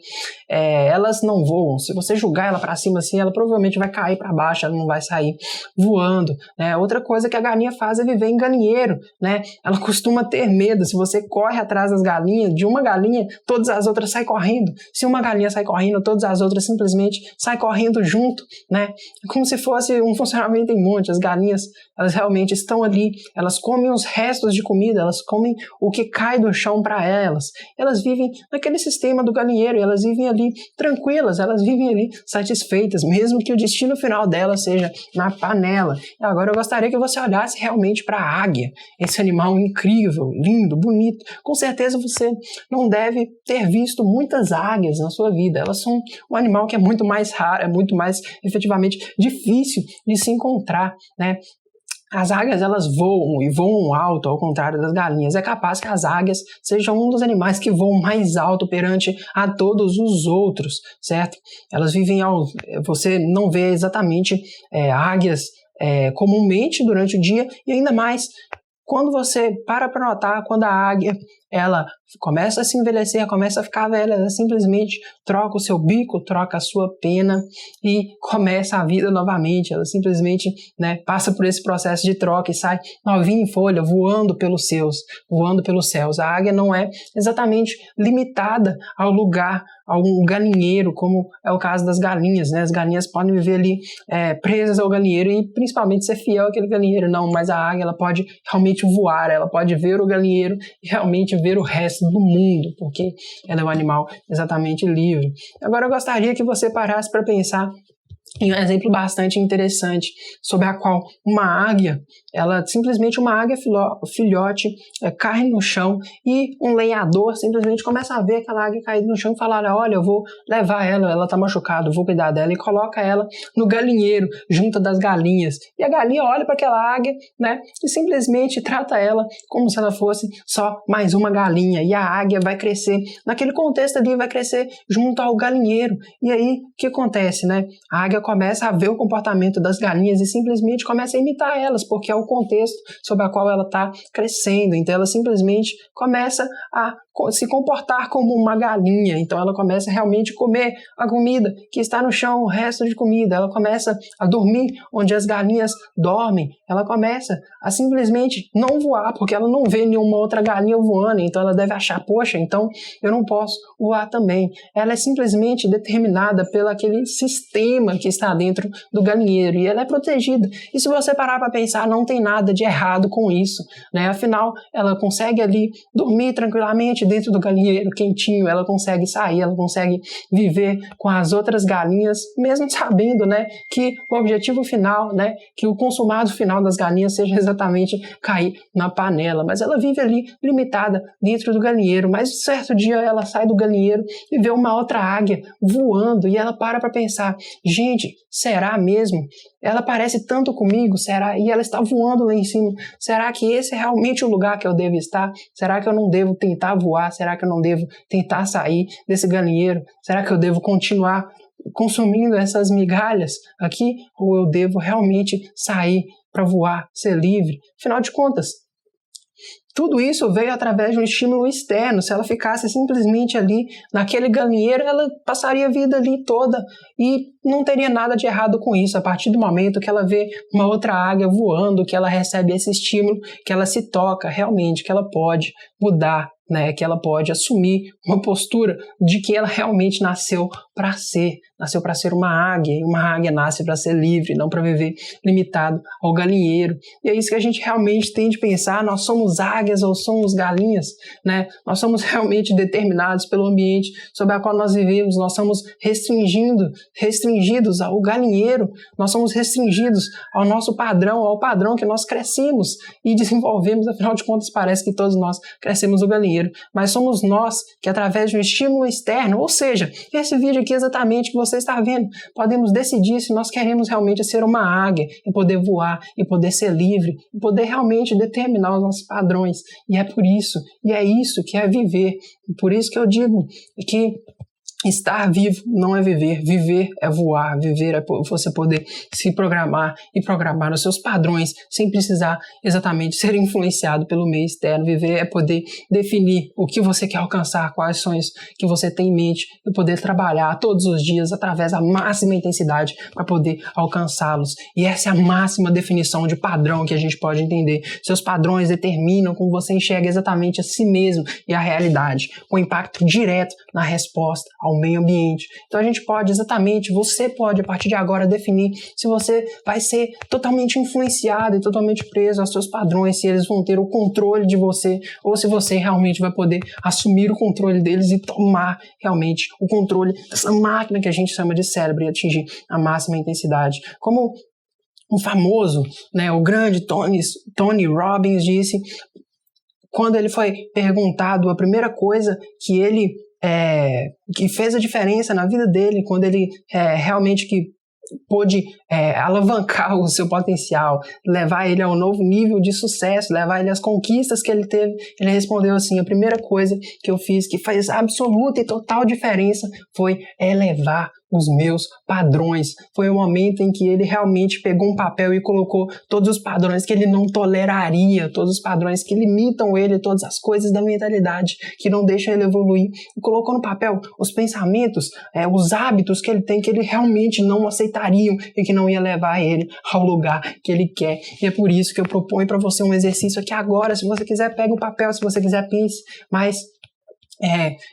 Elas não voam. Se você jogar ela para cima assim, ela provavelmente vai cair para baixo, ela não vai sair voando, né? Outra coisa que a galinha faz é viver em galinheiro, né? Ela costuma ter medo. Se você corre atrás das galinhas, de uma galinha, todas as outras saem correndo. Se uma galinha sai correndo, todas as outras simplesmente saem correndo junto, né? Como se fosse um funcionamento em monte. As galinhas, elas realmente estão ali, elas comem os restos de comida, elas comem o que cai do chão para elas. Elas vivem naquele sistema do galinheiro, elas vivem ali tranquilas, elas vivem ali satisfeitas, mesmo que o destino final delas seja na panela. E agora eu gostaria que você olhasse realmente para a águia, esse animal incrível, lindo, bonito. Com certeza você não deve ter visto muitas águias na sua vida. Elas são um animal que é muito mais raro, é muito mais efetivamente difícil de se encontrar, né? As águias, elas voam e voam alto, ao contrário das galinhas. É capaz que as águias sejam um dos animais que voam mais alto perante a todos os outros, certo? Elas vivem você não vê exatamente águias comumente durante o dia, e ainda mais quando você para notar, quando a águia ela começa a se envelhecer, começa a ficar velha, ela simplesmente troca o seu bico, troca a sua pena e começa a vida novamente. Ela simplesmente, né, passa por esse processo de troca e sai novinha em folha, voando pelos céus. A águia não é exatamente limitada ao lugar, a um galinheiro, como é o caso das galinhas, né? As galinhas podem viver ali presas ao galinheiro e principalmente ser fiel àquele galinheiro. Não, mas a águia ela pode realmente voar, ela pode ver o galinheiro e realmente ver o resto do mundo, porque ela é um animal exatamente livre. Agora eu gostaria que você parasse para pensar em um exemplo bastante interessante, sobre a qual uma águia, simplesmente uma águia filhote cai no chão e um lenhador simplesmente começa a ver aquela águia cair no chão e falar: olha, eu vou levar ela tá machucada, eu vou cuidar dela, e coloca ela no galinheiro, junto das galinhas. E a galinha olha para aquela águia, né, e simplesmente trata ela como se ela fosse só mais uma galinha, e a águia vai crescer, naquele contexto ali, vai crescer junto ao galinheiro. E aí, o que acontece, né? A águia começa a ver o comportamento das galinhas e simplesmente começa a imitar elas, porque é o contexto sobre o qual ela está crescendo. Então ela simplesmente começa a se comportar como uma galinha. Então ela começa realmente a comer a comida que está no chão, o resto de comida. Ela começa a dormir onde as galinhas dormem. Ela começa a simplesmente não voar, porque ela não vê nenhuma outra galinha voando. Então ela deve achar: poxa, então eu não posso voar também. Ela é simplesmente determinada pelo aquele sistema que está dentro do galinheiro, e ela é protegida. E se você parar para pensar, não tem nada de errado com isso, né? Afinal, ela consegue ali dormir tranquilamente dentro do galinheiro, quentinho, ela consegue sair, ela consegue viver com as outras galinhas, mesmo sabendo, né, que o objetivo final, né, que o consumado final das galinhas seja exatamente cair na panela. Mas ela vive ali limitada dentro do galinheiro. Mas certo dia ela sai do galinheiro e vê uma outra águia voando, e ela para pensar: gente, gente, será mesmo? Ela parece tanto comigo, será? E ela está voando lá em cima. Será que esse é realmente o lugar que eu devo estar? Será que eu não devo tentar voar? Será que eu não devo tentar sair desse galinheiro? Será que eu devo continuar consumindo essas migalhas aqui? Ou eu devo realmente sair para voar, ser livre? Afinal de contas, tudo isso veio através de um estímulo externo. Se ela ficasse simplesmente ali naquele galinheiro, ela passaria a vida ali toda e não teria nada de errado com isso. A partir do momento que ela vê uma outra águia voando, que ela recebe esse estímulo, que ela se toca realmente, que ela pode mudar, né? Que ela pode assumir uma postura de que ela realmente nasceu para ser uma águia, e uma águia nasce para ser livre, não para viver limitado ao galinheiro. E é isso que a gente realmente tem de pensar. Nós somos águias ou somos galinhas, né? Nós somos realmente determinados pelo ambiente sobre o qual nós vivemos. Nós somos restringidos ao galinheiro, nós somos restringidos ao nosso padrão, ao padrão que nós crescemos e desenvolvemos. Afinal de contas, parece que todos nós crescemos no galinheiro, mas somos nós que, através de um estímulo externo, ou seja, esse vídeo aqui exatamente que você está vendo, podemos decidir se nós queremos realmente ser uma águia e poder voar, e poder ser livre, e poder realmente determinar os nossos padrões. E é por isso, e é isso que é viver. Por isso que eu digo que estar vivo não é viver, viver é voar, viver é você poder se programar e programar os seus padrões sem precisar exatamente ser influenciado pelo meio externo. Viver é poder definir o que você quer alcançar, quais sonhos que você tem em mente e poder trabalhar todos os dias através da máxima intensidade para poder alcançá-los. E essa é a máxima definição de padrão que a gente pode entender. Seus padrões determinam como você enxerga exatamente a si mesmo e a realidade, com impacto direto na resposta ao meio ambiente. Então a gente pode você pode a partir de agora definir se você vai ser totalmente influenciado e totalmente preso aos seus padrões, se eles vão ter o controle de você ou se você realmente vai poder assumir o controle deles e tomar realmente o controle dessa máquina que a gente chama de cérebro e atingir a máxima intensidade. Como um famoso, né, o grande Tony Robbins disse, quando ele foi perguntado a primeira coisa que fez a diferença na vida dele, quando ele realmente que pôde alavancar o seu potencial, levar ele a um novo nível de sucesso, levar ele às conquistas que ele teve, ele respondeu assim: a primeira coisa que eu fiz que fez absoluta e total diferença foi elevar os meus padrões. Foi o momento em que ele realmente pegou um papel e colocou todos os padrões que ele não toleraria, todos os padrões que limitam ele, todas as coisas da mentalidade que não deixam ele evoluir, e colocou no papel os pensamentos, os hábitos que ele tem, que ele realmente não aceitariam e que não ia levar ele ao lugar que ele quer. E é por isso que eu proponho para você um exercício aqui agora. Se você quiser, pegue o papel, se você quiser, pense, mas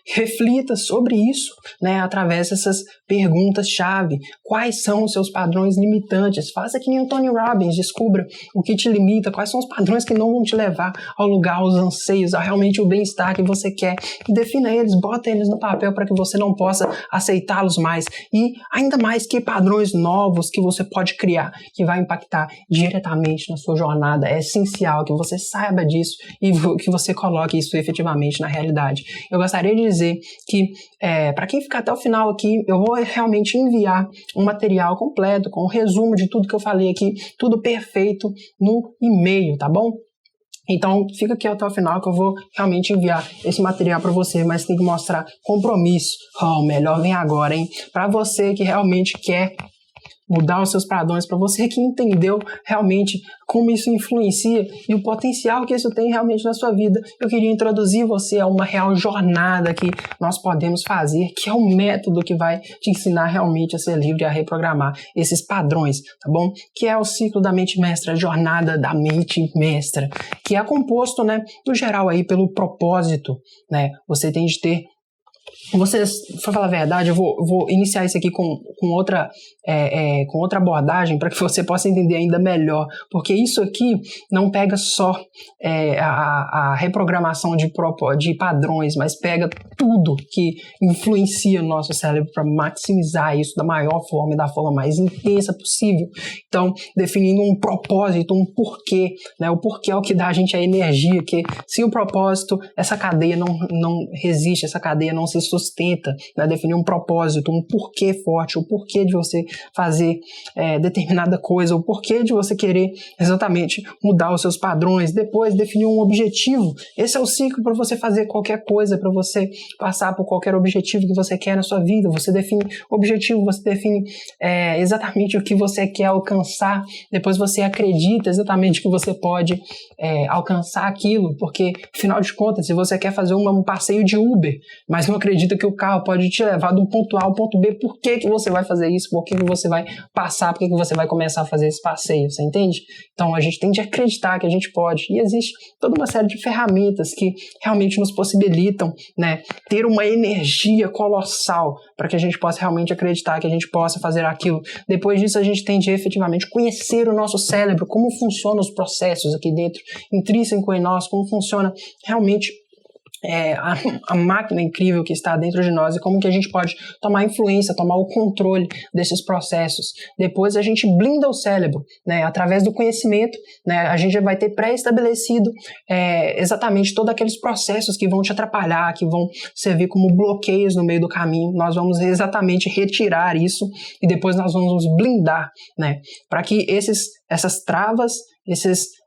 reflita sobre isso, né, através dessas perguntas-chave. Quais são os seus padrões limitantes? Faça que nem o Tony Robbins, descubra o que te limita, quais são os padrões que não vão te levar ao lugar, aos anseios, a realmente o bem-estar que você quer. E defina eles, bota eles no papel para que você não possa aceitá-los mais. E ainda mais, que padrões novos que você pode criar, que vai impactar diretamente na sua jornada. É essencial que você saiba disso e que você coloque isso efetivamente na realidade. Eu gostaria de dizer que, para quem ficar até o final aqui, eu vou realmente enviar um material completo, com um resumo de tudo que eu falei aqui, tudo perfeito no e-mail, tá bom? Então, fica aqui até o final que eu vou realmente enviar esse material para você, mas tem que mostrar compromisso. Melhor vem agora, hein? Para você que realmente quer mudar os seus padrões, para você que entendeu realmente como isso influencia e o potencial que isso tem realmente na sua vida, eu queria introduzir você a uma real jornada que nós podemos fazer, que é um método que vai te ensinar realmente a ser livre, a reprogramar esses padrões, tá bom? Que é o ciclo da mente mestra, a jornada da mente mestra, que é composto, né, no geral aí pelo propósito, né? Você tem de ter pra falar a verdade, eu vou iniciar isso aqui com outra abordagem para que você possa entender ainda melhor, porque isso aqui não pega só a reprogramação de padrões, mas pega tudo que influencia o nosso cérebro para maximizar isso da maior forma e da forma mais intensa possível. Então, definindo um propósito, um porquê, né? O porquê é o que dá a gente a energia, que sem o propósito, essa cadeia não resiste, essa cadeia não se se sustenta, né? Definir um propósito, um porquê forte, o porquê de você fazer determinada coisa, o porquê de você querer exatamente mudar os seus padrões, depois definir um objetivo. Esse é o ciclo para você fazer qualquer coisa, para você passar por qualquer objetivo que você quer na sua vida. Você define objetivo, você define exatamente o que você quer alcançar, depois você acredita exatamente que você pode alcançar aquilo, porque, afinal de contas, se você quer fazer um passeio de Uber, mas não acredita que o carro pode te levar do ponto A ao ponto B, por que você vai fazer isso? Por que você vai passar? Por que você vai começar a fazer esse passeio? Você entende? Então, a gente tem de acreditar que a gente pode, e existe toda uma série de ferramentas que realmente nos possibilitam, né, ter uma energia colossal para que a gente possa realmente acreditar que a gente possa fazer aquilo. Depois disso, a gente tem de efetivamente conhecer o nosso cérebro, como funcionam os processos aqui dentro, intrínseco em nós, como funciona realmente a máquina incrível que está dentro de nós e como que a gente pode tomar influência, tomar o controle desses processos. Depois a gente blinda o cérebro, né, através do conhecimento, né, a gente já vai ter pré-estabelecido exatamente todos aqueles processos que vão te atrapalhar, que vão servir como bloqueios no meio do caminho. Nós vamos exatamente retirar isso e depois nós vamos nos blindar, né, para que essas travas, esses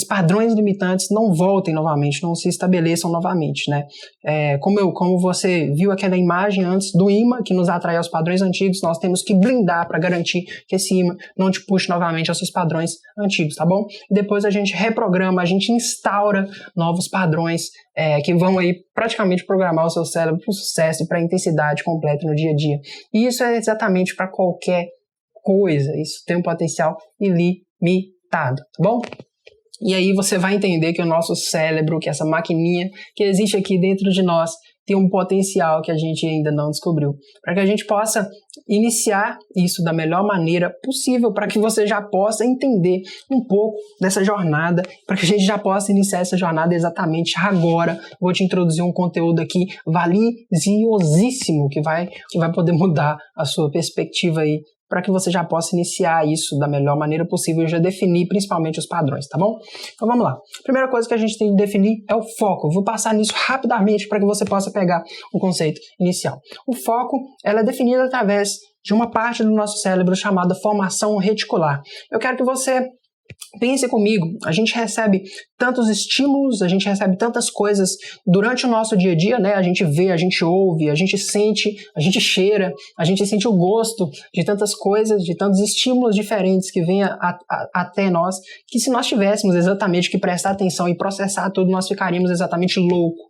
padrões limitantes não voltem novamente, não se estabeleçam novamente, né? Como você viu aquela imagem antes do imã que nos atrai aos padrões antigos, nós temos que blindar para garantir que esse imã não te puxe novamente aos seus padrões antigos, tá bom? E depois a gente reprograma, a gente instaura novos padrões que vão aí praticamente programar o seu cérebro para o sucesso e para a intensidade completa no dia a dia. E isso é exatamente para qualquer coisa, isso tem um potencial ilimitado, tá bom? E aí você vai entender que o nosso cérebro, que essa maquininha que existe aqui dentro de nós, tem um potencial que a gente ainda não descobriu. Para que a gente possa iniciar isso da melhor maneira possível, para que você já possa entender um pouco dessa jornada, para que a gente já possa iniciar essa jornada exatamente agora. Vou te introduzir um conteúdo aqui valiosíssimo que vai poder mudar a sua perspectiva aí, para que você já possa iniciar isso da melhor maneira possível e já definir principalmente os padrões, tá bom? Então vamos lá. Primeira coisa que a gente tem que definir é o foco. Eu vou passar nisso rapidamente para que você possa pegar o conceito inicial. O foco, ela é definido através de uma parte do nosso cérebro chamada formação reticular. Eu quero que você pense comigo, a gente recebe tantos estímulos, a gente recebe tantas coisas durante o nosso dia a dia, né? A gente vê, a gente ouve, a gente sente, a gente cheira, a gente sente o gosto de tantas coisas, de tantos estímulos diferentes que vêm até nós, que se nós tivéssemos exatamente que prestar atenção e processar tudo, nós ficaríamos exatamente loucos.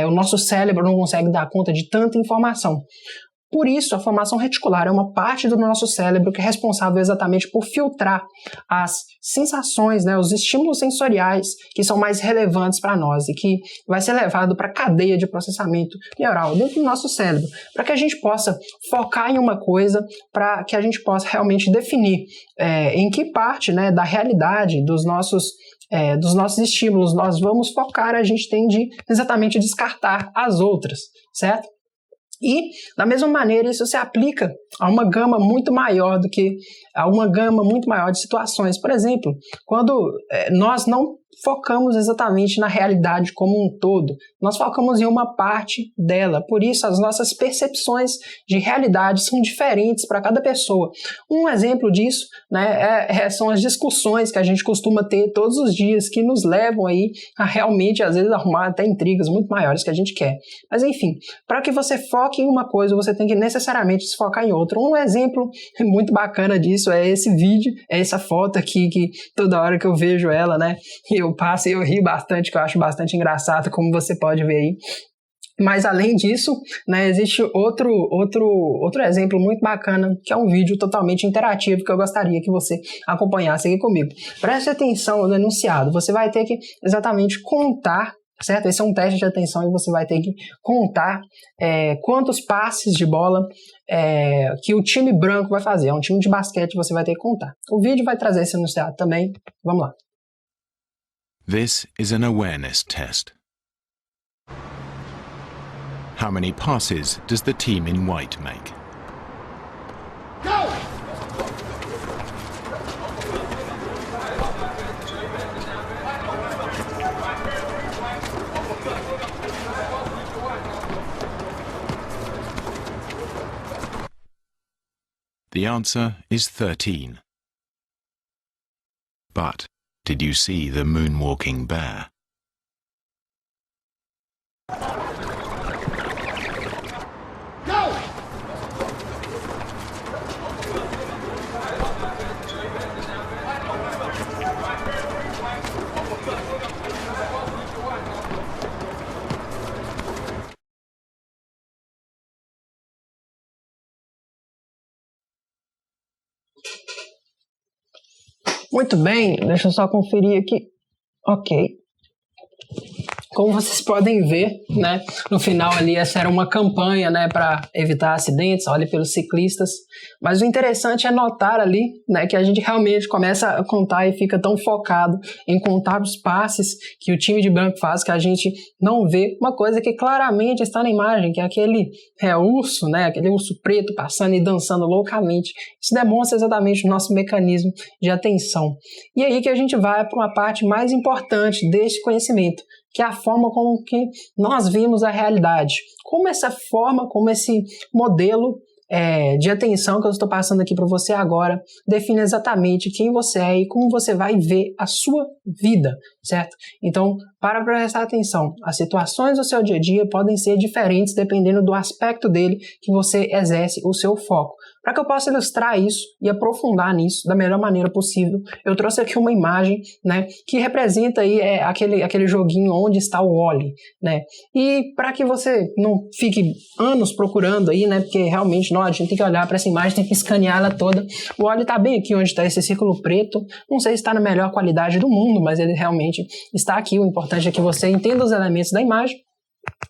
O nosso cérebro não consegue dar conta de tanta informação. Por isso, a formação reticular é uma parte do nosso cérebro que é responsável exatamente por filtrar as sensações, né, os estímulos sensoriais que são mais relevantes para nós e que vai ser levado para a cadeia de processamento neural dentro do nosso cérebro, para que a gente possa focar em uma coisa, para que a gente possa realmente definir em que parte, né, da realidade dos nossos estímulos nós vamos focar, a gente tem de exatamente descartar as outras, certo? E, da mesma maneira, isso se aplica a uma gama muito maior de situações. Por exemplo, quando nós não focamos exatamente na realidade como um todo, nós focamos em uma parte dela. Por isso, as nossas percepções de realidade são diferentes para cada pessoa. Um exemplo disso, né, são as discussões que a gente costuma ter todos os dias, que nos levam aí a realmente, às vezes, arrumar até intrigas muito maiores que a gente quer. Mas, enfim, para que você foque em uma coisa, você tem que necessariamente se focar em outra. Um exemplo muito bacana disso é esse vídeo, é essa foto aqui, que toda hora que eu vejo ela, né, eu passo e eu rio bastante, que eu acho bastante engraçado, como você pode ver aí. Mas além disso, né, existe outro exemplo muito bacana, que é um vídeo totalmente interativo que eu gostaria que você acompanhasse aqui comigo. Preste atenção no enunciado, você vai ter que exatamente contar, certo? Esse é um teste de atenção e você vai ter que contar quantos passes de bola que o time branco vai fazer. É um time de basquete, você vai ter que contar. O vídeo vai trazer esse enunciado também. Vamos lá. This is an awareness test. How many passes does the team in white make? Go! The answer is 13. But did you see the moonwalking bear? Go! Muito bem, deixa eu só conferir aqui. Ok. Como vocês podem ver, né, no final ali essa era uma campanha, né, para evitar acidentes, olha, pelos ciclistas. Mas o interessante é notar ali, né, que a gente realmente começa a contar e fica tão focado em contar os passes que o time de branco faz que a gente não vê uma coisa que claramente está na imagem, que é aquele urso, né, aquele urso preto passando e dançando loucamente. Isso demonstra exatamente o nosso mecanismo de atenção. E aí que a gente vai para uma parte mais importante desse conhecimento, que é a forma como que nós vimos a realidade. Como essa forma, como esse modelo de atenção que eu estou passando aqui para você agora define exatamente quem você é e como você vai ver a sua vida, certo? Então, para prestar atenção, as situações do seu dia a dia podem ser diferentes dependendo do aspecto dele que você exerce o seu foco. Para que eu possa ilustrar isso e aprofundar nisso da melhor maneira possível, eu trouxe aqui uma imagem, né, que representa aí aquele joguinho onde está o Wall-E, né? E para que você não fique anos procurando aí, né, porque realmente a gente tem que olhar para essa imagem, tem que escanear ela toda. O Wall-E está bem aqui onde está esse círculo preto. Não sei se está na melhor qualidade do mundo, mas ele realmente está aqui. O importante é que você entenda os elementos da imagem.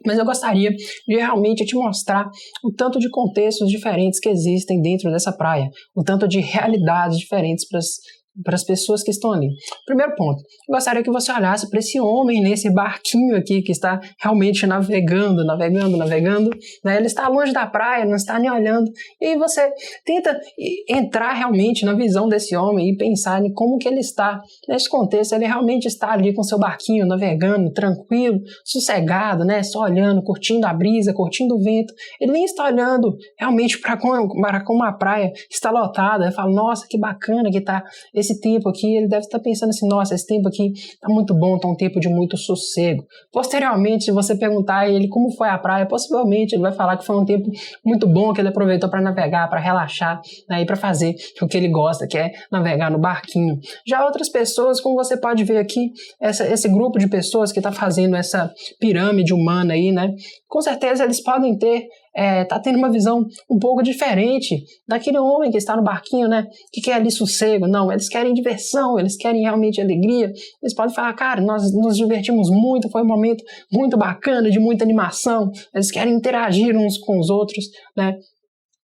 Mas eu gostaria de realmente te mostrar o tanto de contextos diferentes que existem dentro dessa praia, o tanto de realidades diferentes para as pessoas que estão ali. Primeiro ponto, eu gostaria que você olhasse para esse homem nesse barquinho aqui que está realmente navegando, né? Ele está longe da praia, não está nem olhando, e aí você tenta entrar realmente na visão desse homem e pensar em como que ele está nesse contexto. Ele realmente está ali com seu barquinho navegando, tranquilo, sossegado, né? Só olhando, curtindo a brisa, curtindo o vento. Ele nem está olhando realmente para como a praia está lotada. Ele fala, nossa, que bacana que está esse tempo aqui. Ele deve estar pensando assim, nossa, esse tempo aqui está muito bom, está um tempo de muito sossego. Posteriormente, se você perguntar a ele como foi a praia, possivelmente ele vai falar que foi um tempo muito bom, que ele aproveitou para navegar, para relaxar, né, e para fazer o que ele gosta, que é navegar no barquinho. Já outras pessoas, como você pode ver aqui, esse grupo de pessoas que está fazendo essa pirâmide humana aí, né, com certeza eles podem ter tá tendo uma visão um pouco diferente daquele homem que está no barquinho, né, que quer ali sossego. Não, eles querem diversão, eles querem realmente alegria. Eles podem falar, cara, nós nos divertimos muito, foi um momento muito bacana, de muita animação. Eles querem interagir uns com os outros, né.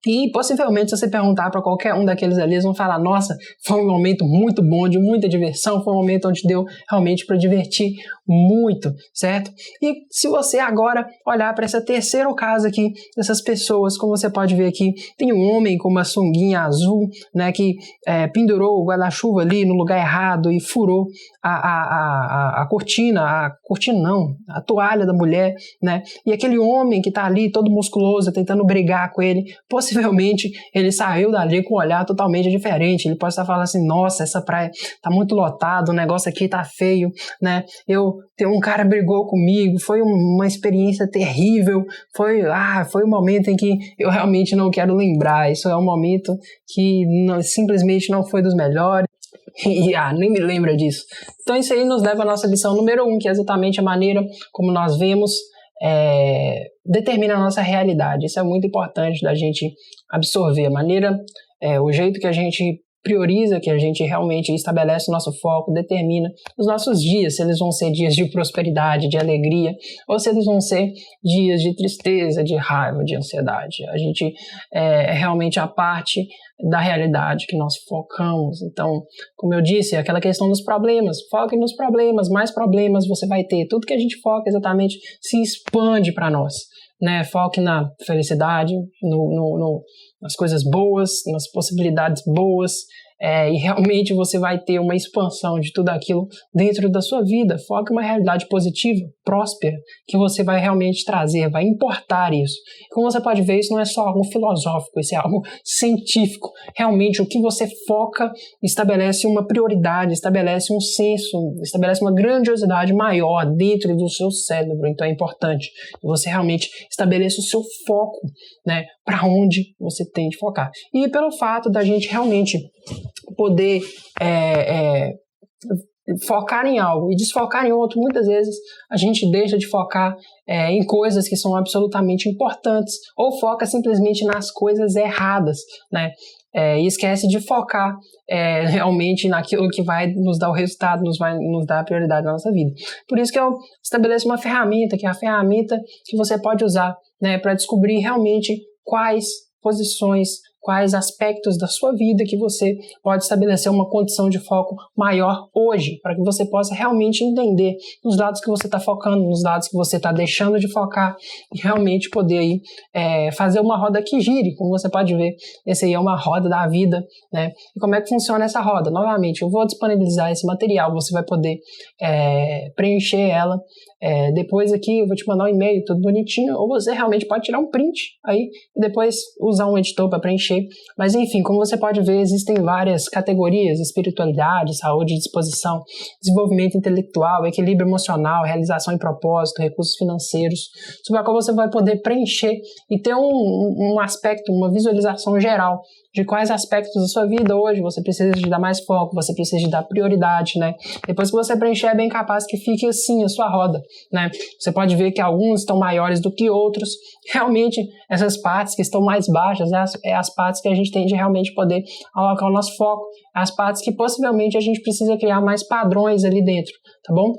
E possivelmente, se você perguntar para qualquer um daqueles ali, eles vão falar, nossa, foi um momento muito bom, de muita diversão, foi um momento onde deu realmente para divertir muito, certo? E se você agora olhar para esse terceiro caso aqui, dessas pessoas, como você pode ver aqui, tem um homem com uma sunguinha azul, né, que pendurou o guarda-chuva ali no lugar errado e furou a toalha da mulher, né? E aquele homem que está ali todo musculoso, tentando brigar com ele, possivelmente ele saiu dali com um olhar totalmente diferente. Ele pode estar falando assim, nossa, essa praia tá muito lotada, o negócio aqui tá feio, né? Um cara brigou comigo, foi uma experiência terrível, foi um momento em que eu realmente não quero lembrar. Isso é um momento que simplesmente não foi dos melhores. E nem me lembra disso. Então isso aí nos leva à nossa lição número 1, que é exatamente a maneira como nós vemos determina a nossa realidade. Isso é muito importante da gente absorver. A maneira, o jeito que a gente prioriza, que a gente realmente estabelece o nosso foco, determina os nossos dias, se eles vão ser dias de prosperidade, de alegria, ou se eles vão ser dias de tristeza, de raiva, de ansiedade. A gente é realmente a parte da realidade que nós focamos. Então, como eu disse, é aquela questão dos problemas. Foque nos problemas, mais problemas você vai ter. Tudo que a gente foca exatamente se expande para nós, né? Foque na felicidade, nas coisas boas, nas possibilidades boas, e realmente você vai ter uma expansão de tudo aquilo dentro da sua vida. Foca em uma realidade positiva, próspera, que você vai realmente trazer, vai importar isso. Como você pode ver, isso não é só algo filosófico, isso é algo científico. Realmente, o que você foca estabelece uma prioridade, estabelece um senso, estabelece uma grandiosidade maior dentro do seu cérebro. Então é importante que você realmente estabeleça o seu foco, né, para onde você tem de focar. E pelo fato da gente realmente poder focar em algo e desfocar em outro, muitas vezes a gente deixa de focar em coisas que são absolutamente importantes, ou foca simplesmente nas coisas erradas, né? E esquece de focar realmente naquilo que vai nos dar o resultado, vai nos dar a prioridade na nossa vida. Por isso que eu estabeleço uma ferramenta, que é a ferramenta que você pode usar, né, para descobrir realmente quais posições, quais aspectos da sua vida que você pode estabelecer uma condição de foco maior hoje, para que você possa realmente entender nos dados que você está focando, nos dados que você está deixando de focar, e realmente poder aí, fazer uma roda que gire. Como você pode ver, esse aí é uma roda da vida, né? E como é que funciona essa roda? Novamente, eu vou disponibilizar esse material, você vai poder preencher ela. Depois aqui eu vou te mandar um e-mail tudo bonitinho, ou você realmente pode tirar um print aí e depois usar um editor para preencher. Mas enfim, como você pode ver, existem várias categorias: espiritualidade, saúde e disposição, desenvolvimento intelectual, equilíbrio emocional, realização e propósito, recursos financeiros, sobre a qual você vai poder preencher e ter um aspecto, uma visualização geral de quais aspectos da sua vida hoje você precisa de dar mais foco, você precisa de dar prioridade, né? Depois que você preencher, é bem capaz que fique assim a sua roda, né? Você pode ver que alguns estão maiores do que outros. Realmente, essas partes que estão mais baixas é as partes que a gente tem de realmente poder alocar o nosso foco, as partes que possivelmente a gente precisa criar mais padrões ali dentro, tá bom?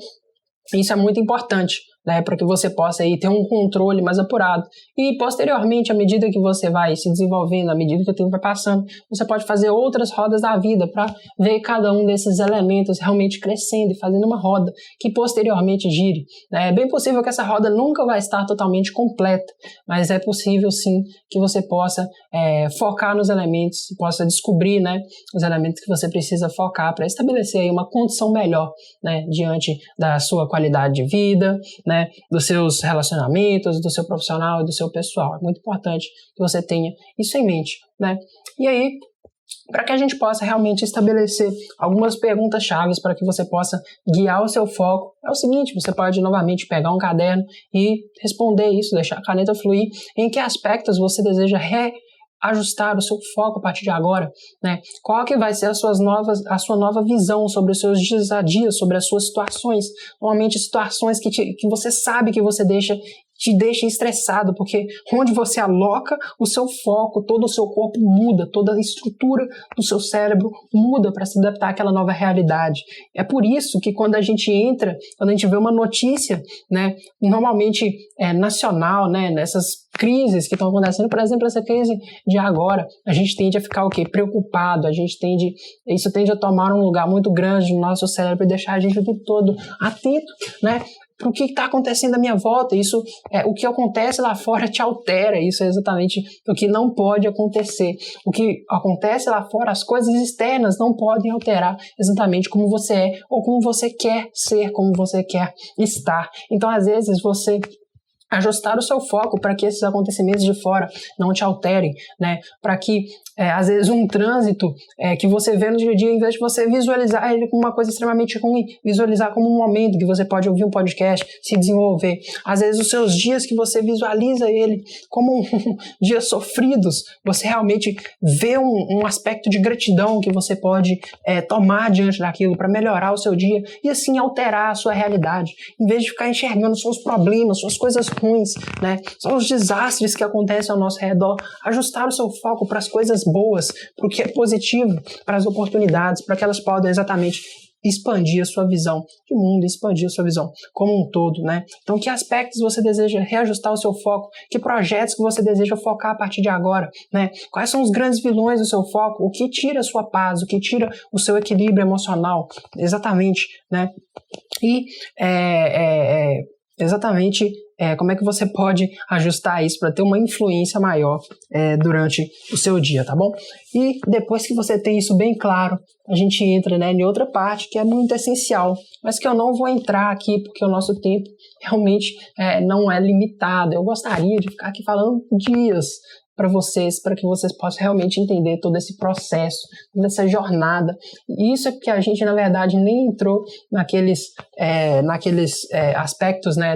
Isso é muito importante, né, para que você possa aí ter um controle mais apurado. E posteriormente, à medida que você vai se desenvolvendo, à medida que o tempo vai passando, você pode fazer outras rodas da vida para ver cada um desses elementos realmente crescendo e fazendo uma roda que posteriormente gire, né? É bem possível que essa roda nunca vai estar totalmente completa, mas é possível sim que você possa focar nos elementos, possa descobrir, né, os elementos que você precisa focar para estabelecer aí uma condição melhor, né, diante da sua qualidade de vida, né, dos seus relacionamentos, do seu profissional e do seu pessoal. É muito importante que você tenha isso em mente, né? E aí, para que a gente possa realmente estabelecer algumas perguntas chaves para que você possa guiar o seu foco, é o seguinte: você pode novamente pegar um caderno e responder isso, deixar a caneta fluir. Em que aspectos você deseja ajustar o seu foco a partir de agora, né? Qual que vai ser a sua nova visão sobre os seus dias a dia, sobre as suas situações, normalmente situações que você sabe que te deixa estressado, porque onde você aloca o seu foco, todo o seu corpo muda, toda a estrutura do seu cérebro muda para se adaptar àquela nova realidade. É por isso que quando a gente vê uma notícia, né, normalmente nacional, né, nessas crises que estão acontecendo, por exemplo, essa crise de agora, a gente tende a ficar o quê? Preocupado, isso tende a tomar um lugar muito grande no nosso cérebro e deixar a gente o tempo todo atento, né, para o que está acontecendo à minha volta. Isso o que acontece lá fora te altera. Isso é exatamente o que não pode acontecer. O que acontece lá fora, as coisas externas não podem alterar exatamente como você é ou como você quer ser, como você quer estar. Então, às vezes, você ajustar o seu foco para que esses acontecimentos de fora não te alterem, né? Para que, às vezes, um trânsito que você vê no dia a dia, em vez de você visualizar ele como uma coisa extremamente ruim, visualizar como um momento que você pode ouvir um podcast, se desenvolver. Às vezes, os seus dias que você visualiza ele como dias sofridos, você realmente vê um aspecto de gratidão que você pode tomar diante daquilo para melhorar o seu dia e, assim, alterar a sua realidade. Em vez de ficar enxergando seus problemas, suas coisas ruins, né? São os desastres que acontecem ao nosso redor. Ajustar o seu foco para as coisas boas, para o que é positivo, para as oportunidades, para que elas possam exatamente expandir a sua visão de mundo, expandir a sua visão como um todo, né? Então, que aspectos você deseja reajustar o seu foco? Que projetos que você deseja focar a partir de agora, né? Quais são os grandes vilões do seu foco? O que tira a sua paz? O que tira o seu equilíbrio emocional? Exatamente, né? E exatamente como é que você pode ajustar isso para ter uma influência maior durante o seu dia, tá bom? E depois que você tem isso bem claro, a gente entra, né, em outra parte que é muito essencial, mas que eu não vou entrar aqui porque o nosso tempo realmente não é limitado. Eu gostaria de ficar aqui falando dias para vocês, para que vocês possam realmente entender todo esse processo, toda essa jornada. E isso é porque a gente, na verdade, nem entrou naqueles aspectos, né,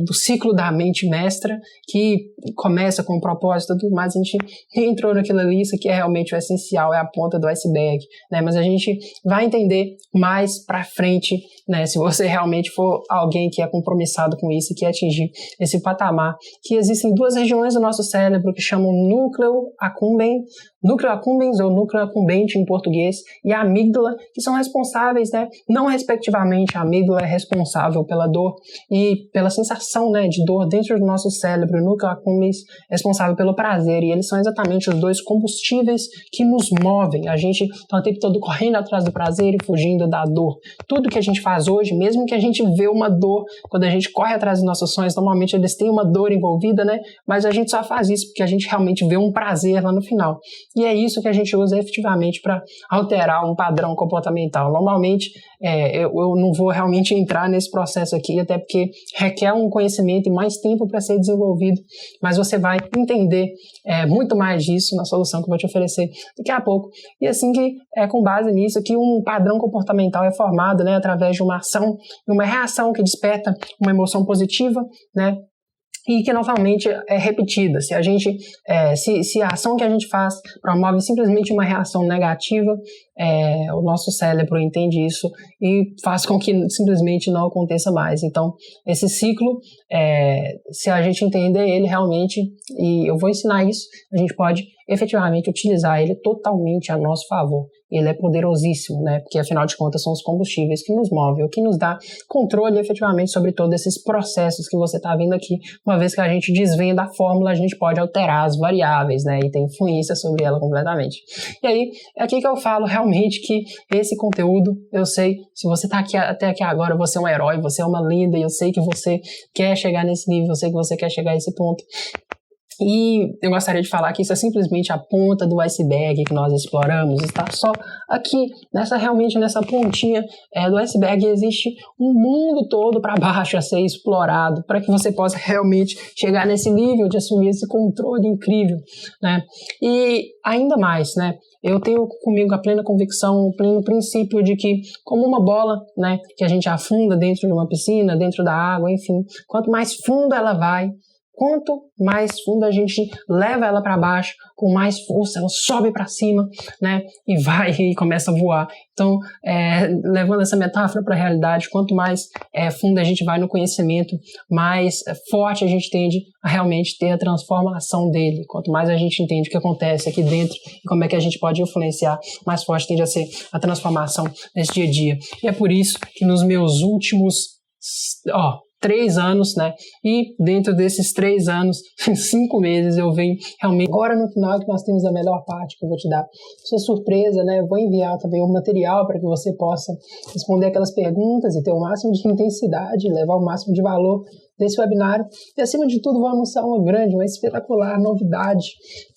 do ciclo da mente mestra, que começa com o propósito e tudo mais. A gente nem entrou naquilo ali, isso que é realmente o essencial, é a ponta do iceberg, né? Mas a gente vai entender mais para frente, né, se você realmente for alguém que é compromissado com isso e quer atingir esse patamar, que existem duas regiões do nosso cérebro que chamam núcleo accumbens ou núcleo acumbente em português, e a amígdala, que são responsáveis, né, não respectivamente. A amígdala é responsável pela dor e pela sensação, né, de dor dentro do nosso cérebro, o núcleo accumbens é responsável pelo prazer, e eles são exatamente os dois combustíveis que nos movem. A gente está o tempo todo correndo atrás do prazer e fugindo da dor. Tudo que a gente faz hoje, mesmo que a gente vê uma dor, quando a gente corre atrás dos nossos sonhos, normalmente eles têm uma dor envolvida, né, mas a gente só faz isso porque a gente realmente vê um prazer lá no final. E é isso que a gente usa efetivamente para alterar um padrão comportamental. Normalmente, eu não vou realmente entrar nesse processo aqui, até porque requer um conhecimento e mais tempo para ser desenvolvido, mas você vai entender muito mais disso na solução que eu vou te oferecer daqui a pouco. E assim que, com base nisso, que um padrão comportamental é formado, né, através de uma ação e uma reação que desperta uma emoção positiva, né, e que novamente é repetida. Se a ação que a gente faz promove simplesmente uma reação negativa, o nosso cérebro entende isso e faz com que simplesmente não aconteça mais. Então, esse ciclo, se a gente entender ele realmente, e eu vou ensinar isso, a gente pode efetivamente utilizar ele totalmente a nosso favor. Ele é poderosíssimo, né? Porque afinal de contas são os combustíveis que nos movem, o que nos dá controle efetivamente sobre todos esses processos que você está vendo aqui. Uma vez que a gente desvenda a fórmula, a gente pode alterar as variáveis, né? E tem influência sobre ela completamente. E aí, é aqui que eu falo realmente que esse conteúdo, eu sei, se você está aqui até aqui agora, você é um herói, você é uma lenda, e eu sei que você quer chegar nesse nível, eu sei que você quer chegar a esse ponto. E eu gostaria de falar que isso é simplesmente a ponta do iceberg que nós exploramos, está só aqui, realmente nessa pontinha do iceberg. Existe um mundo todo para baixo a ser explorado, para que você possa realmente chegar nesse nível de assumir esse controle incrível, né? E ainda mais, né? Eu tenho comigo a plena convicção, o pleno princípio de que, como uma bola, né, que a gente afunda dentro de uma piscina, dentro da água, enfim, quanto mais fundo ela vai, quanto mais fundo a gente leva ela para baixo, com mais força ela sobe para cima, né, e vai e começa a voar. Então, levando essa metáfora para a realidade, quanto mais fundo a gente vai no conhecimento, mais forte a gente tende a realmente ter a transformação dele. Quanto mais a gente entende o que acontece aqui dentro e como é que a gente pode influenciar, mais forte tende a ser a transformação nesse dia a dia. E é por isso que nos meus últimos 3 anos, né? E dentro desses 3 anos, 5 meses, eu venho realmente. Agora no final que nós temos a melhor parte que eu vou te dar. Sua surpresa, né? Eu vou enviar também um material para que você possa responder aquelas perguntas e ter o máximo de intensidade, levar o máximo de valor desse webinário. E acima de tudo vou anunciar uma grande, uma espetacular novidade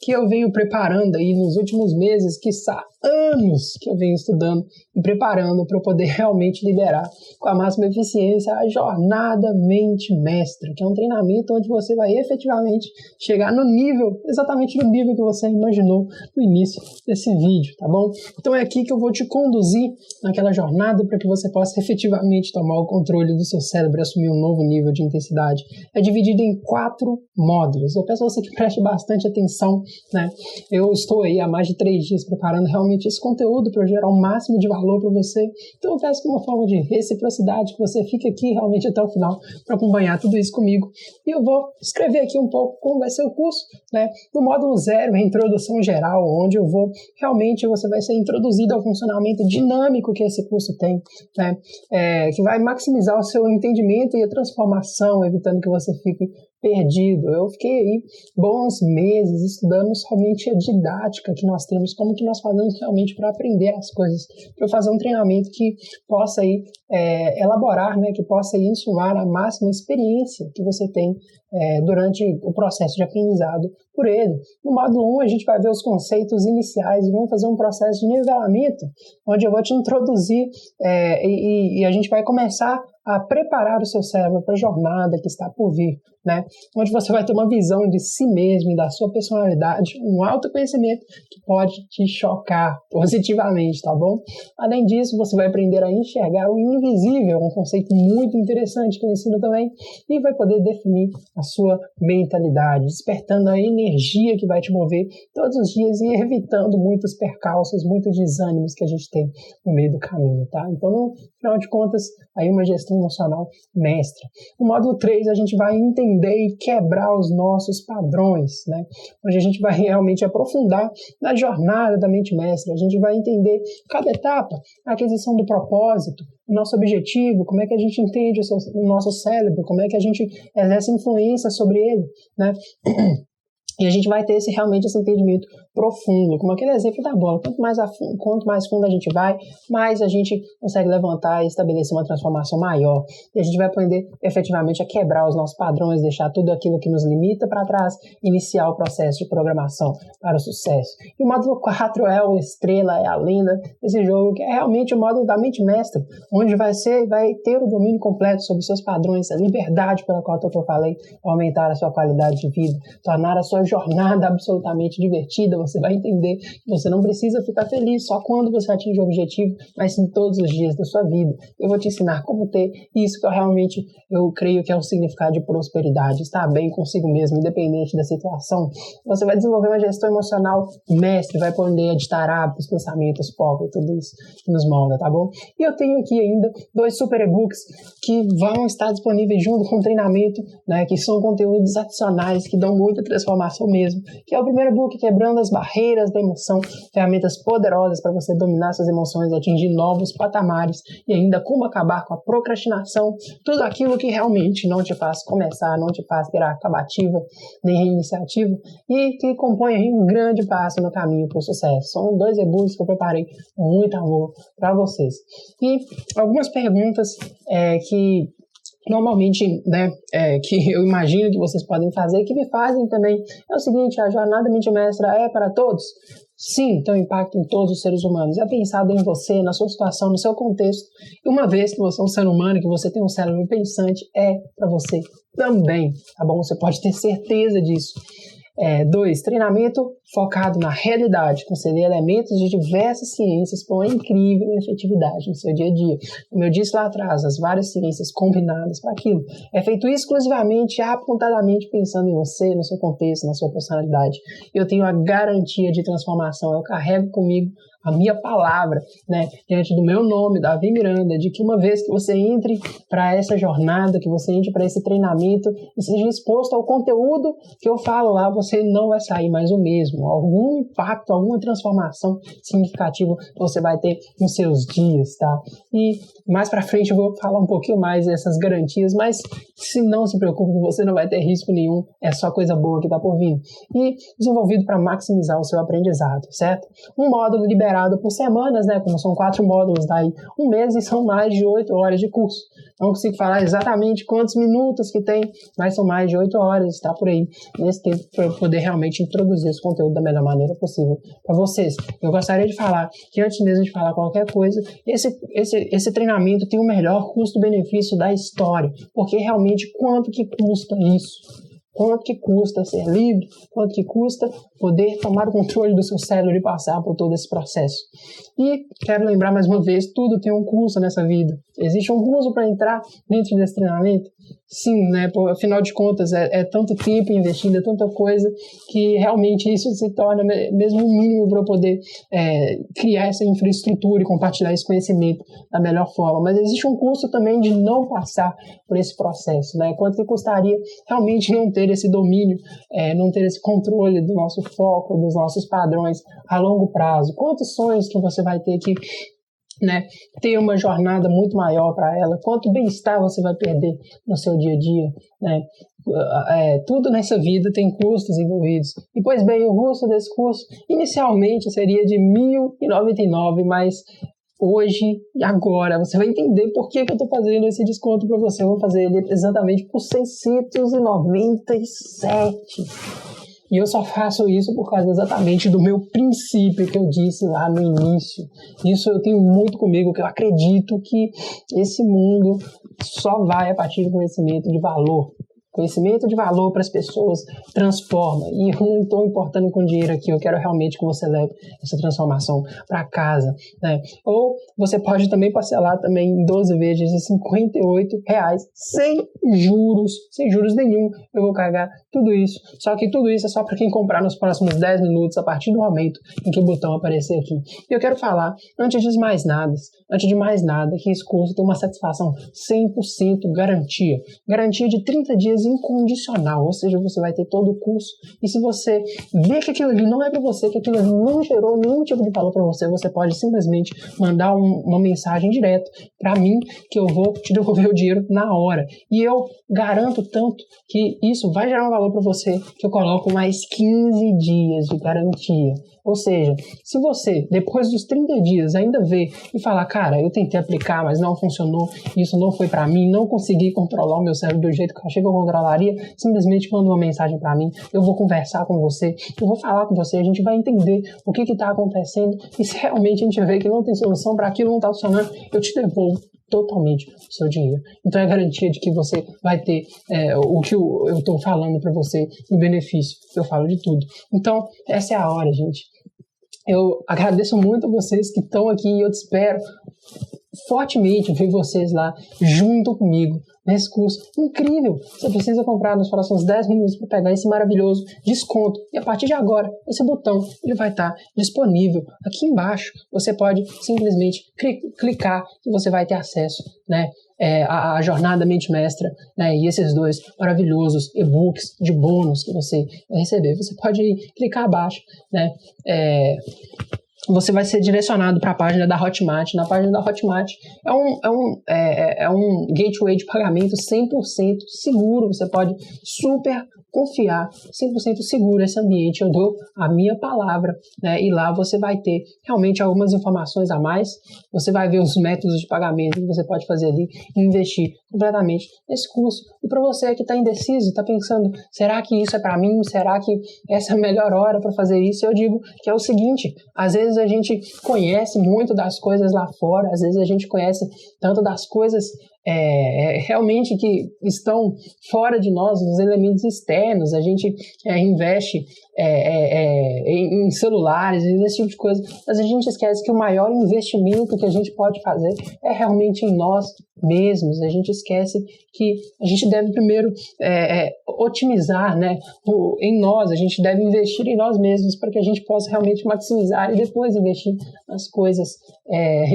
que eu venho preparando aí nos últimos meses, quiçá anos que eu venho estudando e preparando para eu poder realmente liderar com a máxima eficiência a jornada Mente Mestra, que é um treinamento onde você vai efetivamente chegar no nível, exatamente no nível que você imaginou no início desse vídeo, tá bom? Então é aqui que eu vou te conduzir naquela jornada para que você possa efetivamente tomar o controle do seu cérebro e assumir um novo nível de intensidade. É dividido em 4 módulos. Eu peço a você que preste bastante atenção, né? Eu estou aí há mais de 3 dias preparando realmente esse conteúdo para gerar o máximo de valor para você. Então eu peço que uma forma de reciprocidade que você fique aqui realmente até o final para acompanhar tudo isso comigo. E eu vou escrever aqui um pouco como vai ser o curso, né? No módulo 0, a introdução geral, onde eu vou realmente, você vai ser introduzido ao funcionamento dinâmico que esse curso tem, né? Que vai maximizar o seu entendimento e a transformação, dispersão, evitando que você fique perdido. Eu fiquei aí bons meses estudando somente a didática que nós temos, como que nós fazemos realmente para aprender as coisas, para fazer um treinamento que possa aí, elaborar, né, que possa aí insumar a máxima experiência que você tem durante o processo de aprendizado por ele. No módulo 1, a gente vai ver os conceitos iniciais e vamos fazer um processo de nivelamento, onde eu vou te introduzir e a gente vai começar a preparar o seu cérebro para a jornada que está por vir, né? Onde você vai ter uma visão de si mesmo e da sua personalidade, um autoconhecimento que pode te chocar positivamente, tá bom? Além disso, você vai aprender a enxergar o invisível, um conceito muito interessante que eu ensino também, e vai poder definir a sua mentalidade, despertando a energia que vai te mover todos os dias e evitando muitos percalços, muitos desânimos que a gente tem no meio do caminho, tá? Então, no final de contas, aí uma gestão emocional mestra. No módulo 3, a gente vai entender e quebrar os nossos padrões, né? Onde a gente vai realmente aprofundar na jornada da mente mestra. A gente vai entender cada etapa, a aquisição do propósito, o nosso objetivo, como é que a gente entende o nosso cérebro, como é que a gente exerce influência sobre ele, né? E a gente vai ter realmente esse entendimento profundo, como aquele exemplo da bola. Quanto mais fundo a gente vai, mais a gente consegue levantar e estabelecer uma transformação maior. E a gente vai aprender efetivamente a quebrar os nossos padrões, deixar tudo aquilo que nos limita para trás, iniciar o processo de programação para o sucesso. E o módulo 4 é a estrela, é a lenda desse jogo, que é realmente o módulo da mente mestra, onde vai ter o domínio completo sobre os seus padrões, a liberdade pela qual eu falei, aumentar a sua qualidade de vida, tornar a sua jornada absolutamente divertida. Você vai entender que você não precisa ficar feliz só quando você atinge o objetivo, mas sim todos os dias da sua vida. Eu vou te ensinar como ter isso que eu creio que é o significado de prosperidade, estar bem consigo mesmo, independente da situação. Você vai desenvolver uma gestão emocional mestre, vai poder editar hábitos, pensamentos, foco e tudo isso que nos molda, tá bom? E eu tenho aqui ainda 2 super e-books que vão estar disponíveis junto com o treinamento, né, que são conteúdos adicionais que dão muita transformação mesmo, que é o primeiro e-book, Quebrando as Barreiras da Emoção, ferramentas poderosas para você dominar suas emoções, atingir novos patamares e ainda como acabar com a procrastinação, tudo aquilo que realmente não te faz começar, não te faz ter a acabativa nem reiniciativa e que compõe aí um grande passo no caminho para o sucesso. São 2 e-books que eu preparei com muito amor para vocês. E algumas perguntas que normalmente, né, que eu imagino que vocês podem fazer, que me fazem também, é o seguinte: a jornada mente mestra é para todos? Sim, tem um impacto em todos os seres humanos. É pensado em você, na sua situação, no seu contexto. E uma vez que você é um ser humano, que você tem um cérebro pensante, é para você também, tá bom? Você pode ter certeza disso. 2, treinamento focado na realidade, conceder elementos de diversas ciências com uma incrível efetividade no seu dia a dia. Como eu disse lá atrás, as várias ciências combinadas para aquilo. É feito exclusivamente, apontadamente pensando em você, no seu contexto, na sua personalidade. Eu tenho a garantia de transformação, eu carrego comigo a minha palavra, né, diante do meu nome, Davi Miranda, de que uma vez que você entre para essa jornada, que você entre para esse treinamento e seja exposto ao conteúdo que eu falo lá, você não vai sair mais o mesmo. Algum impacto, alguma transformação significativa você vai ter nos seus dias, tá? E mais para frente eu vou falar um pouquinho mais dessas garantias, mas se não se preocupe, você não vai ter risco nenhum, é só coisa boa que está por vir. E desenvolvido para maximizar o seu aprendizado, certo? Um módulo liberado por semanas, né? Como são 4 módulos, daí um mês e são mais de 8 horas de curso. Não consigo falar exatamente quantos minutos que tem, mas são mais de 8 horas, está por aí, nesse tempo, para eu poder realmente introduzir esse conteúdo da melhor maneira possível para vocês. Eu gostaria de falar que antes mesmo de falar qualquer coisa, esse treinamento tem o melhor custo-benefício da história, porque realmente quanto que custa isso? Quanto que custa ser livre? Quanto que custa poder tomar o controle do seu cérebro e passar por todo esse processo? E quero lembrar mais uma vez, tudo tem um custo nessa vida. Existe um custo para entrar dentro desse treinamento? Sim, né? Afinal de contas, é tanto tempo investido, é tanta coisa, que realmente isso se torna mesmo um mínimo para eu poder criar essa infraestrutura e compartilhar esse conhecimento da melhor forma. Mas existe um custo também de não passar por esse processo, né? Quanto que custaria realmente não ter esse domínio, não ter esse controle do nosso foco, dos nossos padrões a longo prazo? Quantos sonhos que você vai ter que né, ter uma jornada muito maior para ela, quanto bem-estar você vai perder no seu dia a dia, né? Tudo nessa vida tem custos envolvidos. E, pois bem, o custo desse curso inicialmente seria de R$ 1.099, mas hoje e agora você vai entender por que eu estou fazendo esse desconto para você. Eu vou fazer ele exatamente por R$ 697. E eu só faço isso por causa exatamente do meu princípio que eu disse lá no início. Isso eu tenho muito comigo, que eu acredito que esse mundo só vai a partir do conhecimento de valor. Conhecimento de valor para as pessoas transforma. E eu não estou importando com dinheiro aqui, eu quero realmente que você leve essa transformação para casa, né? Ou você pode também parcelar também em 12 vezes de R$ 58,00, sem juros nenhum. Eu vou carregar tudo isso. Só que tudo isso é só para quem comprar nos próximos 10 minutos, a partir do momento em que o botão aparecer aqui. E eu quero falar, antes de mais nada, que esse curso tem uma satisfação 100% garantia. Garantia de 30 dias incondicional, ou seja, você vai ter todo o curso, e se você vê que aquilo ali não é para você, que aquilo ali não gerou nenhum tipo de valor para você, você pode simplesmente mandar uma mensagem direto para mim, que eu vou te devolver o dinheiro na hora. E eu garanto tanto que isso vai gerar um valor para você, que eu coloco mais 15 dias de garantia. Ou seja, se você, depois dos 30 dias, ainda vê e falar, cara, eu tentei aplicar, mas não funcionou, isso não foi para mim, não consegui controlar o meu cérebro do jeito que eu achei que eu controlaria, simplesmente manda uma mensagem para mim, eu vou conversar com você, eu vou falar com você, a gente vai entender o que está acontecendo, e se realmente a gente vê que não tem solução para aquilo, não está funcionando, eu te devolvo totalmente o seu dinheiro. Então é garantia de que você vai ter o que eu estou falando para você em benefício. Eu falo de tudo. Então, essa é a hora, gente. Eu agradeço muito a vocês que estão aqui e eu espero fortemente ver vocês lá junto comigo nesse curso incrível. Você precisa comprar nos próximos 10 minutos para pegar esse maravilhoso desconto. E a partir de agora, esse botão ele vai estar disponível aqui embaixo. Você pode simplesmente clicar e você vai ter acesso, né, a jornada Mente Mestra, né, e esses 2 maravilhosos e-books de bônus que você vai receber. Você pode clicar abaixo, né, você vai ser direcionado para a página da Hotmart. Na página da Hotmart é um gateway de pagamento 100% seguro. Você pode super confiar, 100% seguro esse ambiente. Eu dou a minha palavra, né? E lá você vai ter realmente algumas informações a mais. Você vai ver os métodos de pagamento que você pode fazer ali e investir completamente nesse curso. E para você que está indeciso, está pensando, será que isso é para mim? Será que essa é a melhor hora para fazer isso? Eu digo que é o seguinte, às vezes a gente conhece muito das coisas lá fora, às vezes a gente conhece tanto das coisas realmente que estão fora de nós, os elementos externos, a gente investe em celulares e nesse tipo de coisa, mas a gente esquece que o maior investimento que a gente pode fazer é realmente em nós mesmos. A gente esquece que a gente deve primeiro otimizar, né, em nós, a gente deve investir em nós mesmos para que a gente possa realmente maximizar e depois investir nas coisas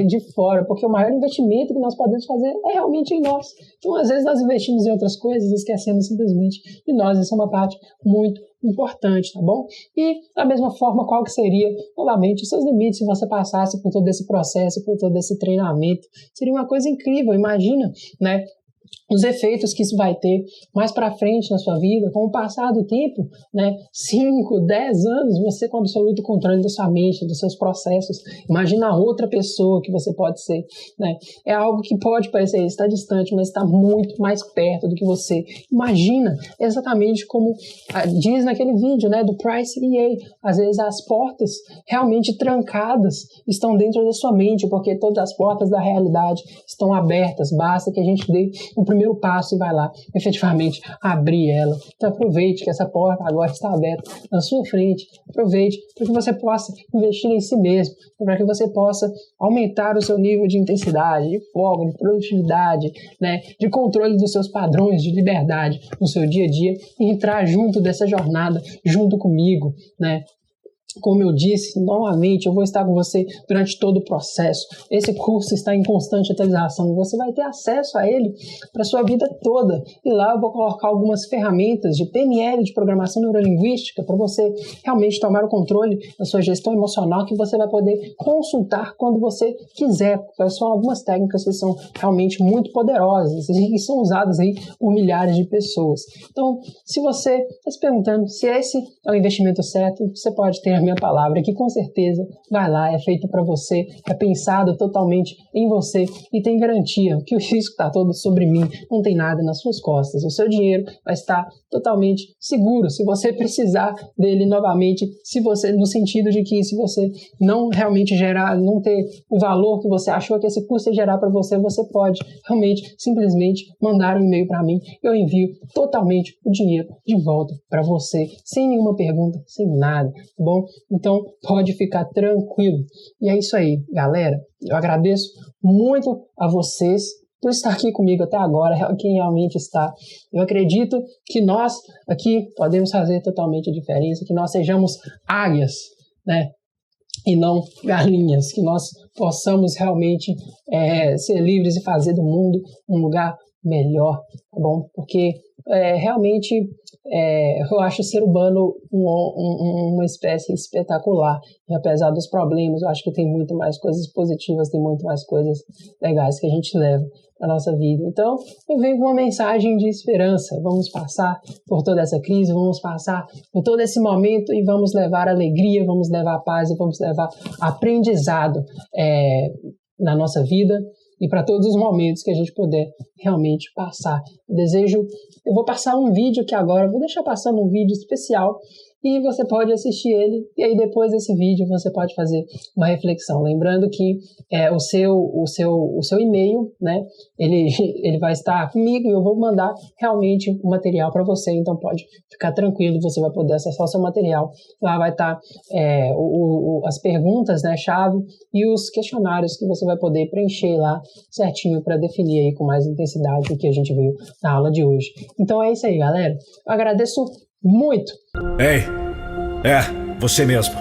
de fora, porque o maior investimento que nós podemos fazer é realmente em nós. Então, às vezes nós investimos em outras coisas, esquecendo simplesmente de nós. Essa é uma parte muito importante, tá bom? E da mesma forma, qual que seria, novamente, os seus limites se você passasse por todo esse processo, por todo esse treinamento? Seria uma coisa incrível, imagina, né? Os efeitos que isso vai ter mais para frente na sua vida, com o passar do tempo, né? 5, 10 anos, você com absoluto controle da sua mente, dos seus processos. Imagina a outra pessoa que você pode ser, né? É algo que pode parecer estar distante, mas está muito mais perto do que você. Imagina exatamente como diz naquele vídeo, né, do Price EA. Às vezes as portas realmente trancadas estão dentro da sua mente, porque todas as portas da realidade estão abertas. Basta que a gente dê o primeiro passo e vai lá, efetivamente, abrir ela. Então aproveite que essa porta agora está aberta na sua frente. Aproveite para que você possa investir em si mesmo, para que você possa aumentar o seu nível de intensidade, de foco, de produtividade, né, de controle dos seus padrões de liberdade no seu dia a dia e entrar junto dessa jornada, junto comigo, né? Como eu disse, novamente, eu vou estar com você durante todo o processo. Esse curso está em constante atualização. Você vai ter acesso a ele para a sua vida toda. E lá eu vou colocar algumas ferramentas de PNL, de programação neurolinguística, para você realmente tomar o controle da sua gestão emocional, que você vai poder consultar quando você quiser. Porque são algumas técnicas que são realmente muito poderosas e que são usadas aí por milhares de pessoas. Então, se você está se perguntando se esse é o investimento certo, você pode ter a minha palavra, que com certeza vai lá, é feito para você, é pensado totalmente em você e tem garantia que o risco está todo sobre mim, não tem nada nas suas costas. O seu dinheiro vai estar totalmente seguro se você precisar dele novamente, se você, no sentido de que se você não realmente gerar, não ter o valor que você achou que esse curso ia gerar para você, você pode realmente simplesmente mandar um e-mail para mim, eu envio totalmente o dinheiro de volta para você, sem nenhuma pergunta, sem nada, tá bom? Então, pode ficar tranquilo. E é isso aí, galera. Eu agradeço muito a vocês por estar aqui comigo até agora, quem realmente está. Eu acredito que nós aqui podemos fazer totalmente a diferença, que nós sejamos águias, né? E não galinhas, que nós possamos realmente ser livres e fazer do mundo um lugar melhor, tá bom? Porque realmente eu acho o ser humano uma espécie espetacular, e apesar dos problemas, eu acho que tem muito mais coisas positivas, tem muito mais coisas legais que a gente leva para a nossa vida. Então, eu venho com uma mensagem de esperança. Vamos passar por toda essa crise, vamos passar por todo esse momento e vamos levar alegria, vamos levar paz e vamos levar aprendizado na nossa vida e para todos os momentos que a gente puder realmente passar. Eu vou passar um vídeo aqui agora, vou deixar passando um vídeo especial e você pode assistir ele, e aí depois desse vídeo você pode fazer uma reflexão. Lembrando que o seu e-mail, né, ele vai estar comigo e eu vou mandar realmente o material para você, então pode ficar tranquilo, você vai poder acessar o seu material. Lá vai estar as perguntas, né, chave, e os questionários que você vai poder preencher lá certinho para definir aí com mais intensidade o que a gente viu na aula de hoje. Então é isso aí, galera. Eu agradeço muito. Ei, você mesmo.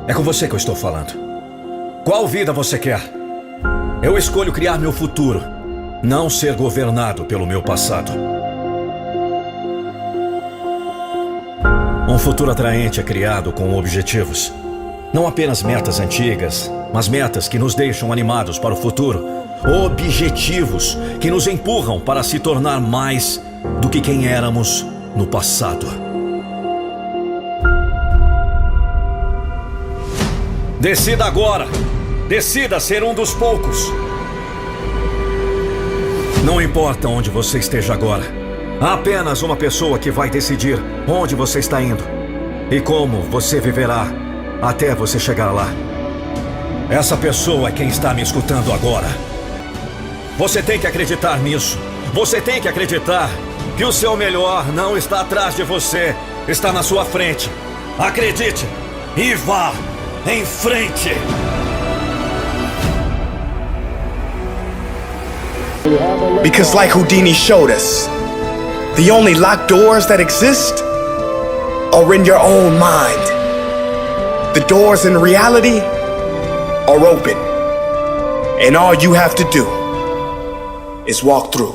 É com você que eu estou falando. Qual vida você quer? Eu escolho criar meu futuro, não ser governado pelo meu passado. Um futuro atraente é criado com objetivos. Não apenas metas antigas, mas metas que nos deixam animados para o futuro. Objetivos que nos empurram para se tornar mais do que quem éramos no passado. Decida agora. Decida ser um dos poucos. Não importa onde você esteja agora. Há apenas uma pessoa que vai decidir onde você está indo e como você viverá até você chegar lá. Essa pessoa é quem está me escutando agora. Você tem que acreditar nisso. Você tem que acreditar que o seu melhor não está atrás de você, está na sua frente. Acredite e vá em frente. Because like Houdini showed us, the only locked doors that exist are in your own mind. The doors in reality are open, and all you have to do is walk through.